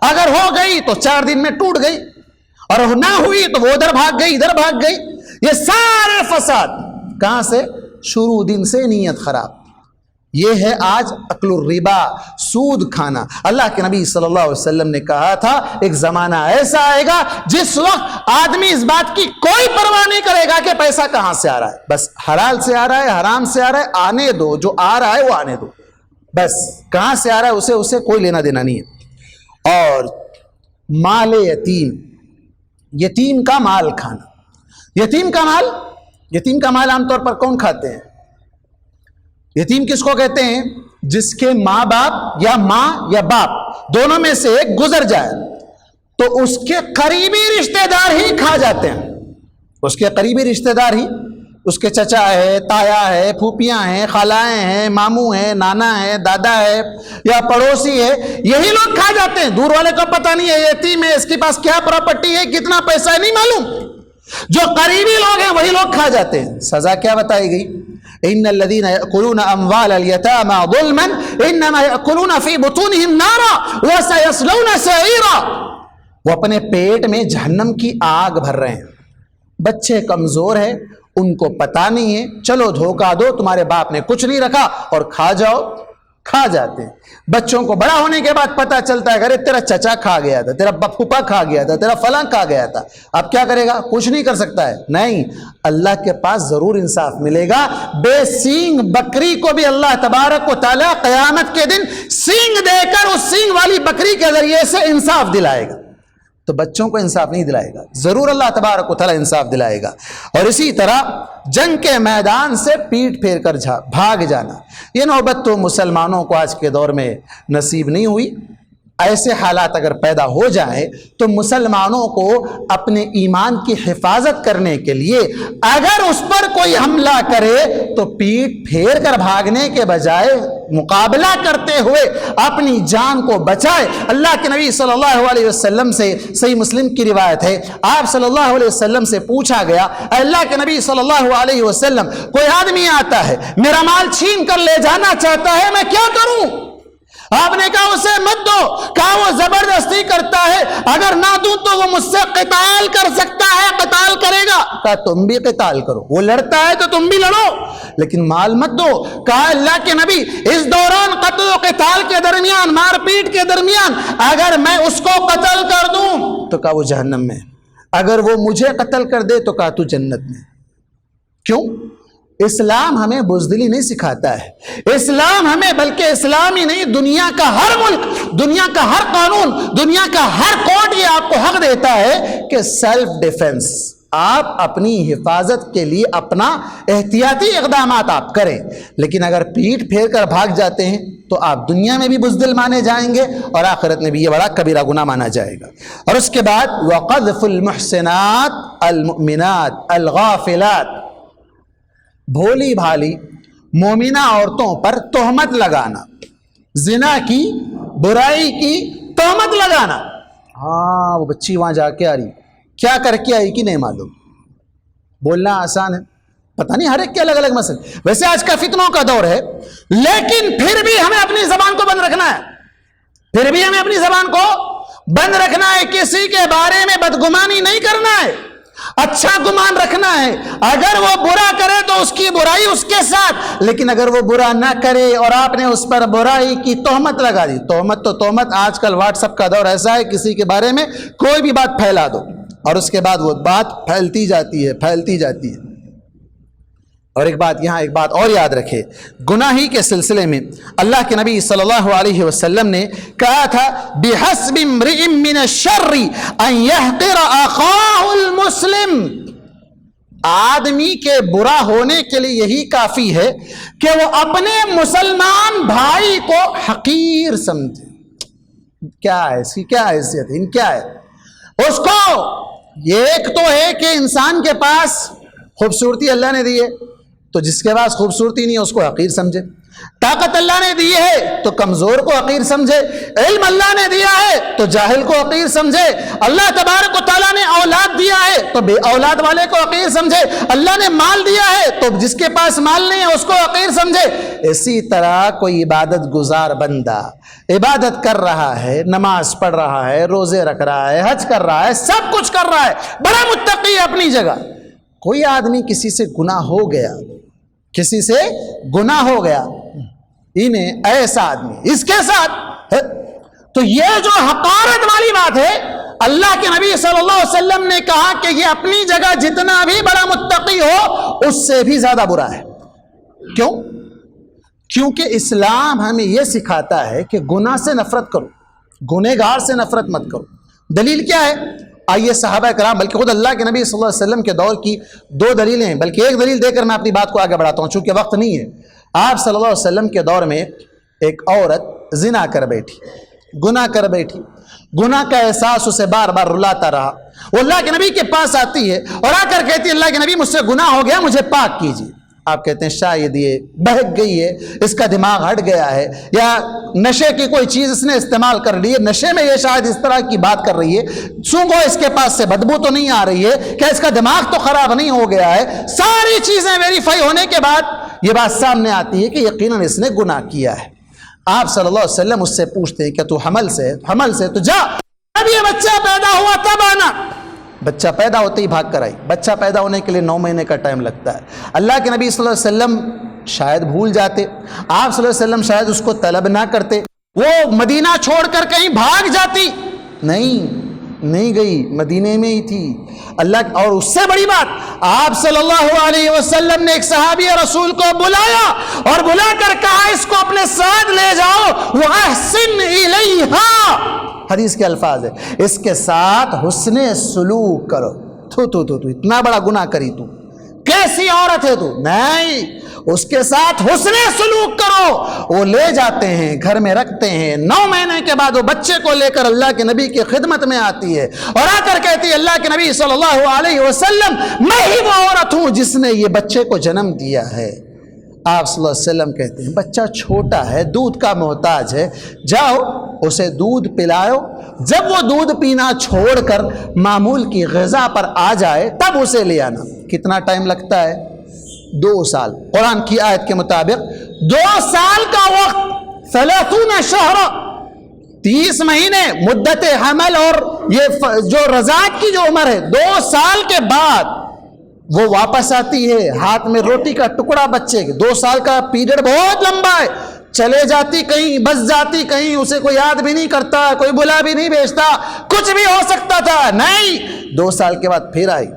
اگر ہو گئی تو 4 دن میں ٹوٹ گئی، اور نہ ہوئی تو وہ ادھر بھاگ گئی ادھر بھاگ گئی۔ یہ سارے فساد کہاں سے؟ شروع دن سے نیت خراب۔ یہ ہے آج اکل الربا، سود کھانا۔ اللہ کے نبی صلی اللہ علیہ وسلم نے کہا تھا ایک زمانہ ایسا آئے گا جس وقت آدمی اس بات کی کوئی پرواہ نہیں کرے گا کہ پیسہ کہاں سے آ رہا ہے، بس حلال سے آ رہا ہے حرام سے آ رہا ہے، آنے دو، جو آ رہا ہے وہ آنے دو، بس کہاں سے آ رہا ہے اسے کوئی لینا دینا نہیں ہے۔ اور مال یتیم، یتیم کا مال کھانا۔ یتیم کا مال عام طور پر کون کھاتے ہیں؟ یتیم کس کو کہتے ہیں؟ جس کے ماں باپ یا ماں یا باپ دونوں میں سے ایک گزر جائے تو اس کے قریبی رشتہ دار ہی کھا جاتے ہیں، اس کے قریبی رشتہ دار ہی، اس کے چچا ہے، تایا ہے، پھوپیاں ہیں، خالائیں ہیں، ماموں ہیں، نانا ہے، دادا ہے یا پڑوسی ہے، یہی لوگ کھا جاتے ہیں۔ دور والے کو پتہ نہیں ہے یتیم ہے، اس کے پاس کیا پراپرٹی ہے، کتنا پیسہ ہے، نہیں معلوم، جو قریبی لوگ ہیں وہی لوگ کھا جاتے ہیں۔ سزا کیا بتائی گئی؟ ان الذين ياكلون اموال اليتامى ظلما انما ياكلون في بطونهم نارا وسيصلون سعيرا، وہ اپنے پیٹ میں جہنم کی آگ بھر رہے ہیں۔ بچے کمزور ہیں، ان کو پتہ نہیں ہے، چلو دھوکہ دو، تمہارے باپ نے کچھ نہیں رکھا اور کھا جاؤ، کھا جاتے ہیں۔ بچوں کو بڑا ہونے کے بعد پتہ چلتا ہے، ارے تیرا چچا کھا گیا تھا، تیرا پھوپھا کھا گیا تھا، تیرا فلاں کھا گیا تھا، اب کیا کرے گا؟ کچھ نہیں کر سکتا ہے۔ نہیں، اللہ کے پاس ضرور انصاف ملے گا۔ بے سینگ بکری کو بھی اللہ تبارک و تعالیٰ قیامت کے دن سینگ دے کر اس سینگ والی بکری کے ذریعے سے انصاف دلائے گا، تو بچوں کو انصاف نہیں دلائے گا، ضرور اللہ تبارک و تعالیٰ انصاف دلائے گا۔ اور اسی طرح جنگ کے میدان سے پیٹ پھیر کر بھاگ جانا، یہ نوبت تو مسلمانوں کو آج کے دور میں نصیب نہیں ہوئی۔ ایسے حالات اگر پیدا ہو جائیں تو مسلمانوں کو اپنے ایمان کی حفاظت کرنے کے لیے اگر اس پر کوئی حملہ کرے تو پیٹ پھیر کر بھاگنے کے بجائے مقابلہ کرتے ہوئے اپنی جان کو بچائے۔ اللہ کے نبی صلی اللہ علیہ وسلم سے صحیح مسلم کی روایت ہے، آپ صلی اللہ علیہ وسلم سے پوچھا گیا، اللہ کے نبی صلی اللہ علیہ وسلم کوئی آدمی آتا ہے میرا مال چھین کر لے جانا چاہتا ہے، میں کیا کروں؟ آپ نے کہا اسے مت دو، کہا وہ زبردستی کرتا ہے، اگر نہ دوں تو وہ مجھ سے قتال کر سکتا ہے، قتال کرے گا، کہا تم بھی قتال کرو، وہ لڑتا ہے تو تم بھی لڑو، لیکن مال مت دو۔ کہا اللہ کے نبی اس دوران قتل و قتال کے درمیان، مار پیٹ کے درمیان اگر میں اس کو قتل کر دوں تو کہا وہ جہنم میں، اگر وہ مجھے قتل کر دے تو کہا تو جنت میں۔ کیوں؟ اسلام ہمیں بزدلی نہیں سکھاتا ہے، اسلام ہمیں، بلکہ اسلام ہی نہیں، دنیا کا ہر ملک، دنیا کا ہر قانون، دنیا کا ہر کورٹ یہ آپ کو حق دیتا ہے کہ سیلف ڈیفنس، آپ اپنی حفاظت کے لیے اپنا احتیاطی اقدامات آپ کریں، لیکن اگر پیٹ پھیر کر بھاگ جاتے ہیں تو آپ دنیا میں بھی بزدل مانے جائیں گے اور آخرت میں بھی یہ بڑا کبیرہ گناہ مانا جائے گا۔ اور اس کے بعد وَقَذْفُ الْمُحْسِنَاتِ الْمُؤْمِنَاتِ الْغَافِلَاتِ، بھولی بھالی مومنہ عورتوں پر تہمت لگانا، زنا کی، برائی کی تہمت لگانا۔ ہاں وہ بچی وہاں جا کے آ رہی، کیا کر کے آئی کہ نہیں معلوم، بولنا آسان ہے، پتہ نہیں ہر ایک کے الگ الگ مسئلے۔ ویسے آج کا فتنوں کا دور ہے، لیکن پھر بھی ہمیں اپنی زبان کو بند رکھنا ہے، پھر بھی ہمیں اپنی زبان کو بند رکھنا ہے، کسی کے بارے میں بدگمانی نہیں کرنا ہے، اچھا گمان رکھنا ہے، اگر وہ برا کرے تو اس کی برائی اس کے ساتھ، لیکن اگر وہ برا نہ کرے اور آپ نے اس پر برائی کی تہمت لگا دی، تہمت تو تہمت، آج کل واٹس ایپ کا دور ایسا ہے، کسی کے بارے میں کوئی بھی بات پھیلا دو اور اس کے بعد وہ بات پھیلتی جاتی ہے، پھیلتی جاتی ہے۔ اور ایک بات اور یاد رکھے، گناہی کے سلسلے میں اللہ کے نبی صلی اللہ علیہ وسلم نے کہا تھا بِحَسْبِ امْرِئٍ مِّنَ الشَّرِّ أَن يَحْقِرَ أَخَاهُ الْمُسْلِمِ، آدمی کے برا ہونے کے لیے یہی کافی ہے کہ وہ اپنے مسلمان بھائی کو حقیر سمجھے۔ کیا ہے اس کی کیا حیثیت ہے، کیا ہے اس کو؟ یہ ایک تو ہے کہ انسان کے پاس خوبصورتی اللہ نے دی ہے تو جس کے پاس خوبصورتی نہیں ہے اس کو حقیر سمجھے، طاقت اللہ نے دی ہے تو کمزور کو حقیر سمجھے، علم اللہ نے دیا ہے تو جاہل کو حقیر سمجھے، اللہ تبارک و تعالیٰ نے اولاد دیا ہے تو بے اولاد والے کو حقیر سمجھے، اللہ نے مال دیا ہے تو جس کے پاس مال نہیں ہے اس کو حقیر سمجھے۔ اسی طرح کوئی عبادت گزار بندہ عبادت کر رہا ہے، نماز پڑھ رہا ہے، روزے رکھ رہا ہے، حج کر رہا ہے، سب کچھ کر رہا ہے، بڑا متقی ہے اپنی جگہ، کوئی آدمی کسی سے گناہ ہو گیا، کسی سے گناہ ہو گیا، انہیں ایسا آدمی اس کے ساتھ، تو یہ جو حقارت والی بات ہے، اللہ کے نبی صلی اللہ علیہ وسلم نے کہا کہ یہ اپنی جگہ جتنا بھی بڑا متقی ہو اس سے بھی زیادہ برا ہے۔ کیوں؟ کیونکہ اسلام ہمیں یہ سکھاتا ہے کہ گناہ سے نفرت کرو، گنہگار سے نفرت مت کرو۔ دلیل کیا ہے؟ آئیے صحابہ کرام، بلکہ خود اللہ کے نبی صلی اللہ علیہ وسلم کے دور کی دو دلیلیں ہیں، بلکہ ایک دلیل دے کر میں اپنی بات کو آگے بڑھاتا ہوں چونکہ وقت نہیں ہے۔ آپ صلی اللہ علیہ وسلم کے دور میں ایک عورت زنا کر بیٹھی، گناہ کر بیٹھی، گناہ کا احساس اسے بار بار رلاتا رہا، وہ اللہ کے نبی کے پاس آتی ہے اور آ کر کہتی ہے اللہ کے نبی مجھ سے گناہ ہو گیا، مجھے پاک کیجیے۔ آپ کہتے ہیں شاید یہ بہک گئی ہے، اس کا دماغ ہٹ گیا ہے، یا نشے کی کوئی چیز اس نے استعمال کر لی ہے، نشے میں یہ شاید اس طرح کی بات کر رہی ہے، سونگھو اس کے پاس سے بدبو تو نہیں آ رہی ہے، کیا اس کا دماغ تو خراب نہیں ہو گیا ہے؟ ساری چیزیں ویریفائی ہونے کے بعد یہ بات سامنے آتی ہے کہ یقیناً اس نے گناہ کیا ہے۔ آپ صلی اللہ علیہ وسلم اس سے پوچھتے ہیں کہ تو حمل سے تو جا، اب یہ بچہ پیدا ہوا تب آنا۔ بچہ پیدا ہوتے ہی بھاگ کر آئی، بچہ پیدا ہونے کے لیے 9 مہینے کا ٹائم لگتا ہے۔ اللہ کے نبی صلی اللہ علیہ وسلم شاید بھول جاتے، آپ صلی اللہ علیہ وسلم شاید اس کو طلب نہ کرتے، وہ مدینہ چھوڑ کر کہیں بھاگ جاتی، نہیں گئی، مدینے میں ہی تھی۔ اللہ، اور اس سے بڑی بات، آپ صلی اللہ علیہ وسلم نے ایک صحابی رسول کو بلایا اور بلا کر کہا اس کو اپنے ساتھ لے جاؤ، وَأَحْسِنْ إِلَيْهَا، حدیث کے الفاظ ہے، اس کے ساتھ حسن سلوک کرو۔ تو اتنا بڑا گناہ کری، تو کیسی عورت ہے تو؟ نہیں، اس کے ساتھ حسن سلوک کرو۔ وہ لے جاتے ہیں، گھر میں رکھتے ہیں، 9 مہینے کے بعد وہ بچے کو لے کر اللہ کے نبی کی خدمت میں آتی ہے اور آ کر کہتی ہے اللہ کے نبی صلی اللہ علیہ وسلم میں ہی وہ عورت ہوں جس نے یہ بچے کو جنم دیا ہے۔ آپ صلی اللہ علیہ وسلم کہتے ہیں بچہ چھوٹا ہے، دودھ کا محتاج ہے، جاؤ اسے دودھ پلاؤ، جب وہ دودھ پینا چھوڑ کر معمول کی غذا پر آ جائے تب اسے لے آنا۔ کتنا ٹائم لگتا ہے؟ 2 سال۔ قرآن کی آیت کے مطابق 2 سال کا وقت، 30 شہر، 30 مہینے مدت حمل، اور یہ جو رضاعت کی جو عمر ہے 2 سال کے بعد وہ واپس آتی ہے، ہاتھ میں روٹی کا ٹکڑا بچے کے۔ 2 سال کا پیریڈ بہت لمبا ہے، چلے جاتی کہیں، بس جاتی کہیں، اسے کوئی یاد بھی نہیں کرتا، کوئی بلا بھی نہیں بھیجتا، کچھ بھی ہو سکتا تھا، نہیں، 2 سال کے بعد پھر آئی۔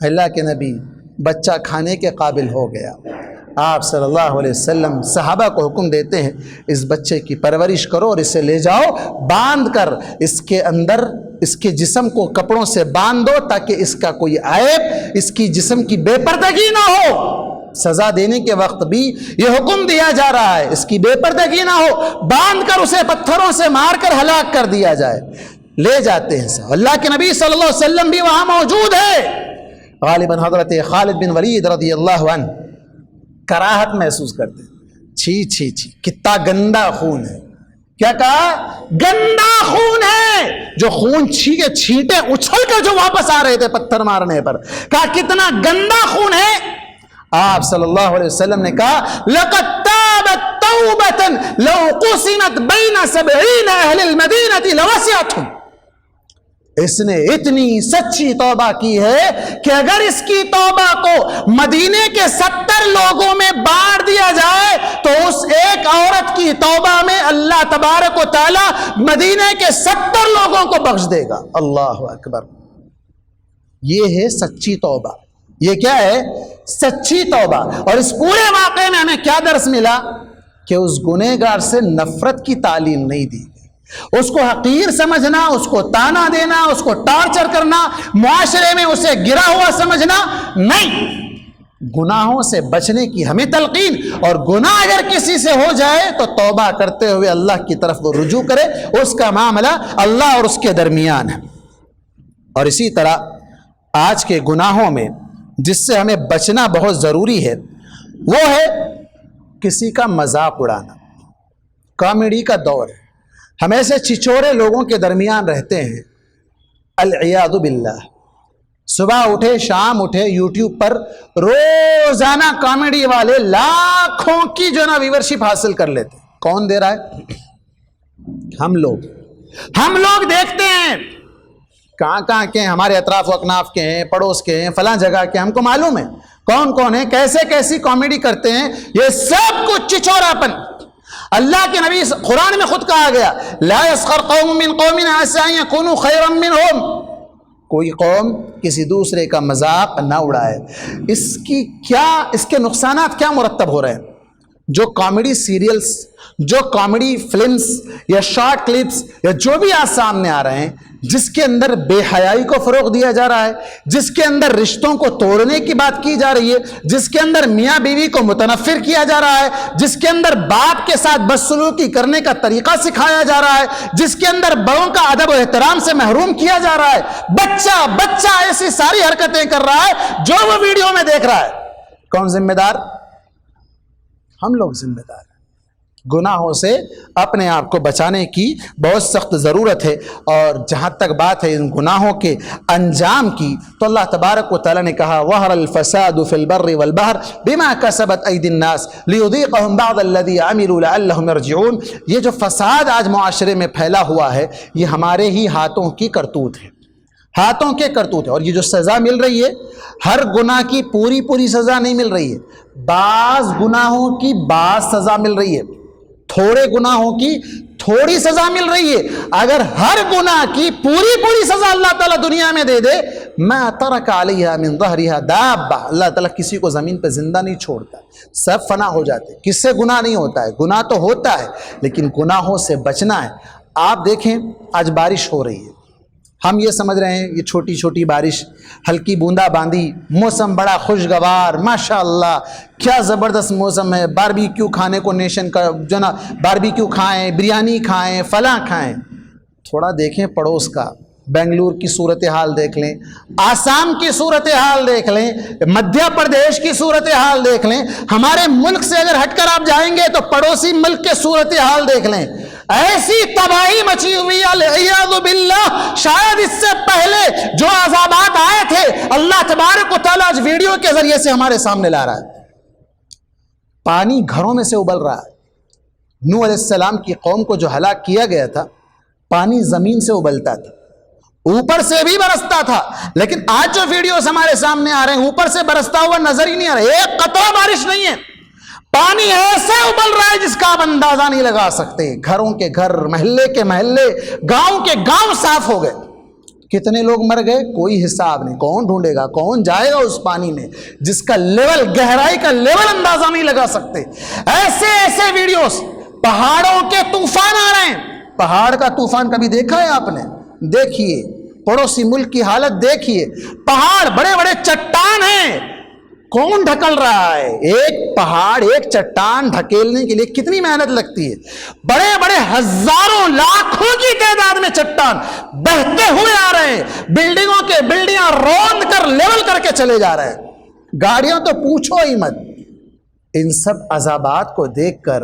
اللہ کے نبی بچہ کھانے کے قابل ہو گیا۔ آپ صلی اللہ علیہ وسلم صحابہ کو حکم دیتے ہیں اس بچے کی پرورش کرو اور اسے لے جاؤ، باندھ کر اس کے اندر اس کے جسم کو کپڑوں سے باندھ دو تاکہ اس کا کوئی عیب، اس کی جسم کی بے پردگی نہ ہو۔ سزا دینے کے وقت بھی یہ حکم دیا جا رہا ہے اس کی بے پردگی نہ ہو، باندھ کر اسے پتھروں سے مار کر ہلاک کر دیا جائے۔ لے جاتے ہیں اللہ کے نبی صلی اللہ علیہ وسلم بھی وہاں موجود ہے۔ غالباً حضرت خالد بن ولید رضی اللہ عنہ کراہت محسوس کرتے ہیں، چھی چھی چھی کتنا گندا خون ہے۔ کیا کہا؟ گندا خون ہے، جو خون چھینٹے اچھل کر جو واپس آ رہے تھے پتھر مارنے پر، کہا کتنا گندا خون ہے۔ آپ صلی اللہ علیہ وسلم نے کہا لَقَدْ تَابَتْ تَوْبَةً لَوْ قُسِمَتْ بَيْنَ 70 أَهْلِ الْمَدِينَةِ لَوَسِعَتْهُمْ۔ اس نے اتنی سچی توبہ کی ہے کہ اگر اس کی توبہ کو مدینے کے 70 لوگوں میں بانٹ دیا جائے تو اس ایک عورت کی توبہ میں اللہ تبارک و تعالی مدینے کے 70 لوگوں کو بخش دے گا۔ اللہ اکبر۔ یہ ہے سچی توبہ۔ یہ کیا ہے؟ سچی توبہ۔ اور اس پورے واقعے میں ہمیں کیا درس ملا؟ کہ اس گنہگار سے نفرت کی تعلیم نہیں دی، اس کو حقیر سمجھنا، اس کو تانا دینا، اس کو ٹارچر کرنا، معاشرے میں اسے گرا ہوا سمجھنا نہیں۔ گناہوں سے بچنے کی ہمیں تلقین، اور گناہ اگر کسی سے ہو جائے تو توبہ کرتے ہوئے اللہ کی طرف وہ رجوع کرے، اس کا معاملہ اللہ اور اس کے درمیان ہے۔ اور اسی طرح آج کے گناہوں میں جس سے ہمیں بچنا بہت ضروری ہے وہ ہے کسی کا مذاق اڑانا۔ کامیڈی کا دور ہے، ہم ایسے چھچورے لوگوں کے درمیان رہتے ہیں، العیاذ باللہ۔ صبح اٹھے شام اٹھے یوٹیوب پر روزانہ کامیڈی والے لاکھوں کی جو نا ویورشپ حاصل کر لیتے۔ کون دے رہا ہے؟ ہم لوگ دیکھتے ہیں، کہاں کے ہیں، ہمارے اطراف و اکناف کے ہیں، پڑوس کے ہیں، فلاں جگہ کے، ہم کو معلوم ہے کون کون ہے، کیسی کامیڈی کرتے ہیں۔ یہ سب کچھ چچورا پن۔ اللہ کے نبی قرآن میں خود کہا گیا لا يسخر قوم من قوم عسى ان يكونوا خيرا منهم۔ کوئی قوم کسی دوسرے کا مذاق نہ اڑائے۔ اس کے نقصانات کیا مرتب ہو رہے ہیں؟ جو کامیڈی سیریلز، جو کامیڈی فلمز یا شارٹ کلپس یا جو بھی آج سامنے آ رہے ہیں، جس کے اندر بے حیائی کو فروغ دیا جا رہا ہے، جس کے اندر رشتوں کو توڑنے کی بات کی جا رہی ہے، جس کے اندر میاں بیوی کو متنفر کیا جا رہا ہے، جس کے اندر باپ کے ساتھ بدسلوکی کرنے کا طریقہ سکھایا جا رہا ہے، جس کے اندر بڑوں کا ادب و احترام سے محروم کیا جا رہا ہے، بچہ ایسی ساری حرکتیں کر رہا ہے جو وہ ویڈیو میں دیکھ رہا ہے، کون ذمہ دار؟ ہم لوگ ذمہ دار ہیں۔ گناہوں سے اپنے آپ کو بچانے کی بہت سخت ضرورت ہے۔ اور جہاں تک بات ہے ان گناہوں کے انجام کی، تو اللہ تبارک و تعالیٰ نے کہا وَظَهَرَ الْفَسَادُ فِي الْبَرِّ وَالْبَحْرِ بِمَا كَسَبَتْ أَيْدِي النَّاسِ لِيُذِيقَهُمْ بَعْضَ الَّذِي عَمِلُوا لَعَلَّهُمْ يَرْجِعُونَ۔ یہ جو فساد آج معاشرے میں پھیلا ہوا ہے، یہ ہمارے ہی ہاتھوں کی کرتوت ہے، ہاتھوں کے کرتوت ہے۔ اور یہ جو سزا مل رہی ہے، ہر گناہ کی پوری سزا نہیں مل رہی ہے، بعض گناہوں کی بعض سزا مل رہی ہے، تھوڑے گناہوں کی تھوڑی سزا مل رہی ہے۔ اگر ہر گناہ کی پوری سزا اللہ تعالیٰ دنیا میں دے دے، ما ترک علیہا من ظہرہا دابہ، اللہ تعالیٰ کسی کو زمین پہ زندہ نہیں چھوڑتا، سب فنا ہو جاتے۔ کس سے گناہ نہیں ہوتا ہے؟ گناہ تو ہوتا ہے، لیکن گناہوں سے بچنا ہے۔ آپ دیکھیں آج بارش ہو رہی ہے، ہم یہ سمجھ رہے ہیں یہ چھوٹی چھوٹی بارش، ہلکی بوندا باندی، موسم بڑا خوشگوار، ماشاءاللہ کیا زبردست موسم ہے، باربیکیو کھانے کو نیشن کا جو نا باربیکیو کھائیں، بریانی کھائیں، فلاں کھائیں۔ تھوڑا دیکھیں پڑوس کا، بنگلور کی صورتحال دیکھ لیں، آسام کی صورتحال دیکھ لیں، مدھیہ پردیش کی صورتحال دیکھ لیں، ہمارے ملک سے اگر ہٹ کر آپ جائیں گے تو پڑوسی ملک کے صورتحال دیکھ لیں۔ ایسی تباہی مچی ہوئی العیاذ باللہ، شاید اس سے پہلے جو عذابات آئے تھے اللہ تبارک و تعالیٰ آج ویڈیو کے ذریعے سے ہمارے سامنے لا رہا ہے۔ پانی گھروں میں سے ابل رہا ہے۔ نوح علیہ السلام کی قوم کو جو ہلاک کیا گیا تھا، پانی زمین سے ابلتا تھا، اوپر سے بھی برستا تھا، لیکن آج جو ویڈیوز ہمارے سامنے آ رہے ہیں اوپر سے برستا ہوا نظر ہی نہیں آ رہا، ایک قطرہ بارش نہیں ہے، پانی ایسے ابل رہا ہے جس کا آپ اندازہ نہیں لگا سکتے۔ گھروں کے گھر، محلے کے محلے، گاؤں کے گاؤں صاف ہو گئے۔ کتنے لوگ مر گئے کوئی حساب نہیں. کون ڈھونڈے گا, کون جائے گا اس پانی میں جس کا لیول, گہرائی کا لیول اندازہ نہیں لگا سکتے. ایسے ایسے ویڈیوز, پہاڑوں کے طوفان آ رہے ہیں. پہاڑ کا طوفان کبھی دیکھا ہے آپ نے؟ دیکھیے پڑوسی ملک کی حالت دیکھیے. پہاڑ بڑے بڑے چٹان ہیں, کون ڈھکل رہا ہے؟ ایک پہاڑ, ایک چٹان ڈھکیلنے کے لیے کتنی محنت لگتی ہے. بڑے بڑے ہزاروں لاکھوں کی تعداد میں چٹان بہتے ہوئے آ رہے ہیں, بلڈنگوں کے بلڈنگاں روند کر لیول کر کے چلے جا رہے ہیں. گاڑیاں تو پوچھو ہی مت. ان سب عذابات کو دیکھ کر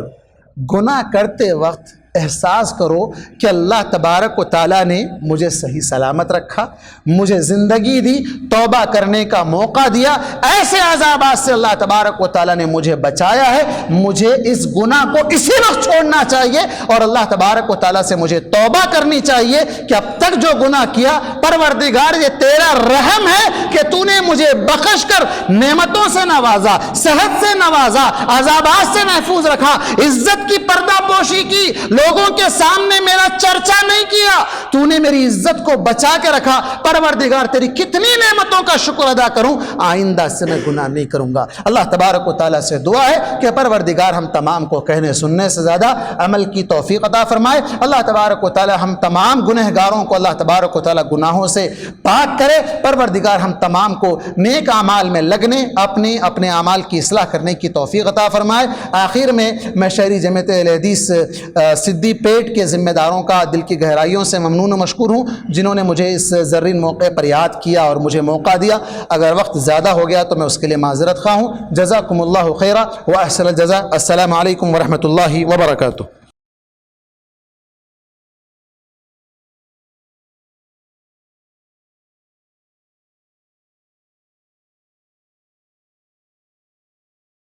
گناہ کرتے وقت احساس کرو کہ اللہ تبارک و تعالیٰ نے مجھے صحیح سلامت رکھا, مجھے زندگی دی, توبہ کرنے کا موقع دیا. ایسے عذابات سے اللہ تبارک و تعالیٰ نے مجھے بچایا ہے. مجھے اس گناہ کو اسی وقت چھوڑنا چاہیے اور اللہ تبارک و تعالیٰ سے مجھے توبہ کرنی چاہیے کہ اب تک جو گناہ کیا, پروردگار یہ تیرا رحم ہے کہ تو نے مجھے بخش کر نعمتوں سے نوازا, صحت سے نوازا, عذابات سے محفوظ رکھا, عزت کی پردہ پوشی کی, لوگوں کے سامنے میرا چرچا نہیں کیا, تو نے میری عزت کو بچا کے رکھا. پروردگار تیری کتنی نعمتوں کا شکر ادا کروں, آئندہ سے میں گناہ نہیں کروں گا. اللہ تبارک و تعالیٰ سے دعا ہے کہ پروردگار ہم تمام کو کہنے سننے سے زیادہ عمل کی توفیق عطا فرمائے. اللہ تبارک و تعالیٰ ہم تمام گنہگاروں کو اللہ تبارک و تعالیٰ گناہوں سے پاک کرے. پروردگار ہم تمام کو نیک اعمال میں لگنے, اپنے اعمال کی اصلاح کرنے کی توفیق عطا فرمائے. آخر میں شہری جمعیت اہل حدیث سدی پیٹ کے ذمہ داروں کا دل کی گہرائیوں سے ممنون و مشکور ہوں جنہوں نے مجھے اس زرین موقع پر یاد کیا اور مجھے موقع دیا. اگر وقت زیادہ ہو گیا تو میں اس کے لیے معذرت خواہ ہوں. جزاکم اللہ خیرا و احسن الجزاء. السلام علیکم ورحمۃ اللہ وبرکاتہ.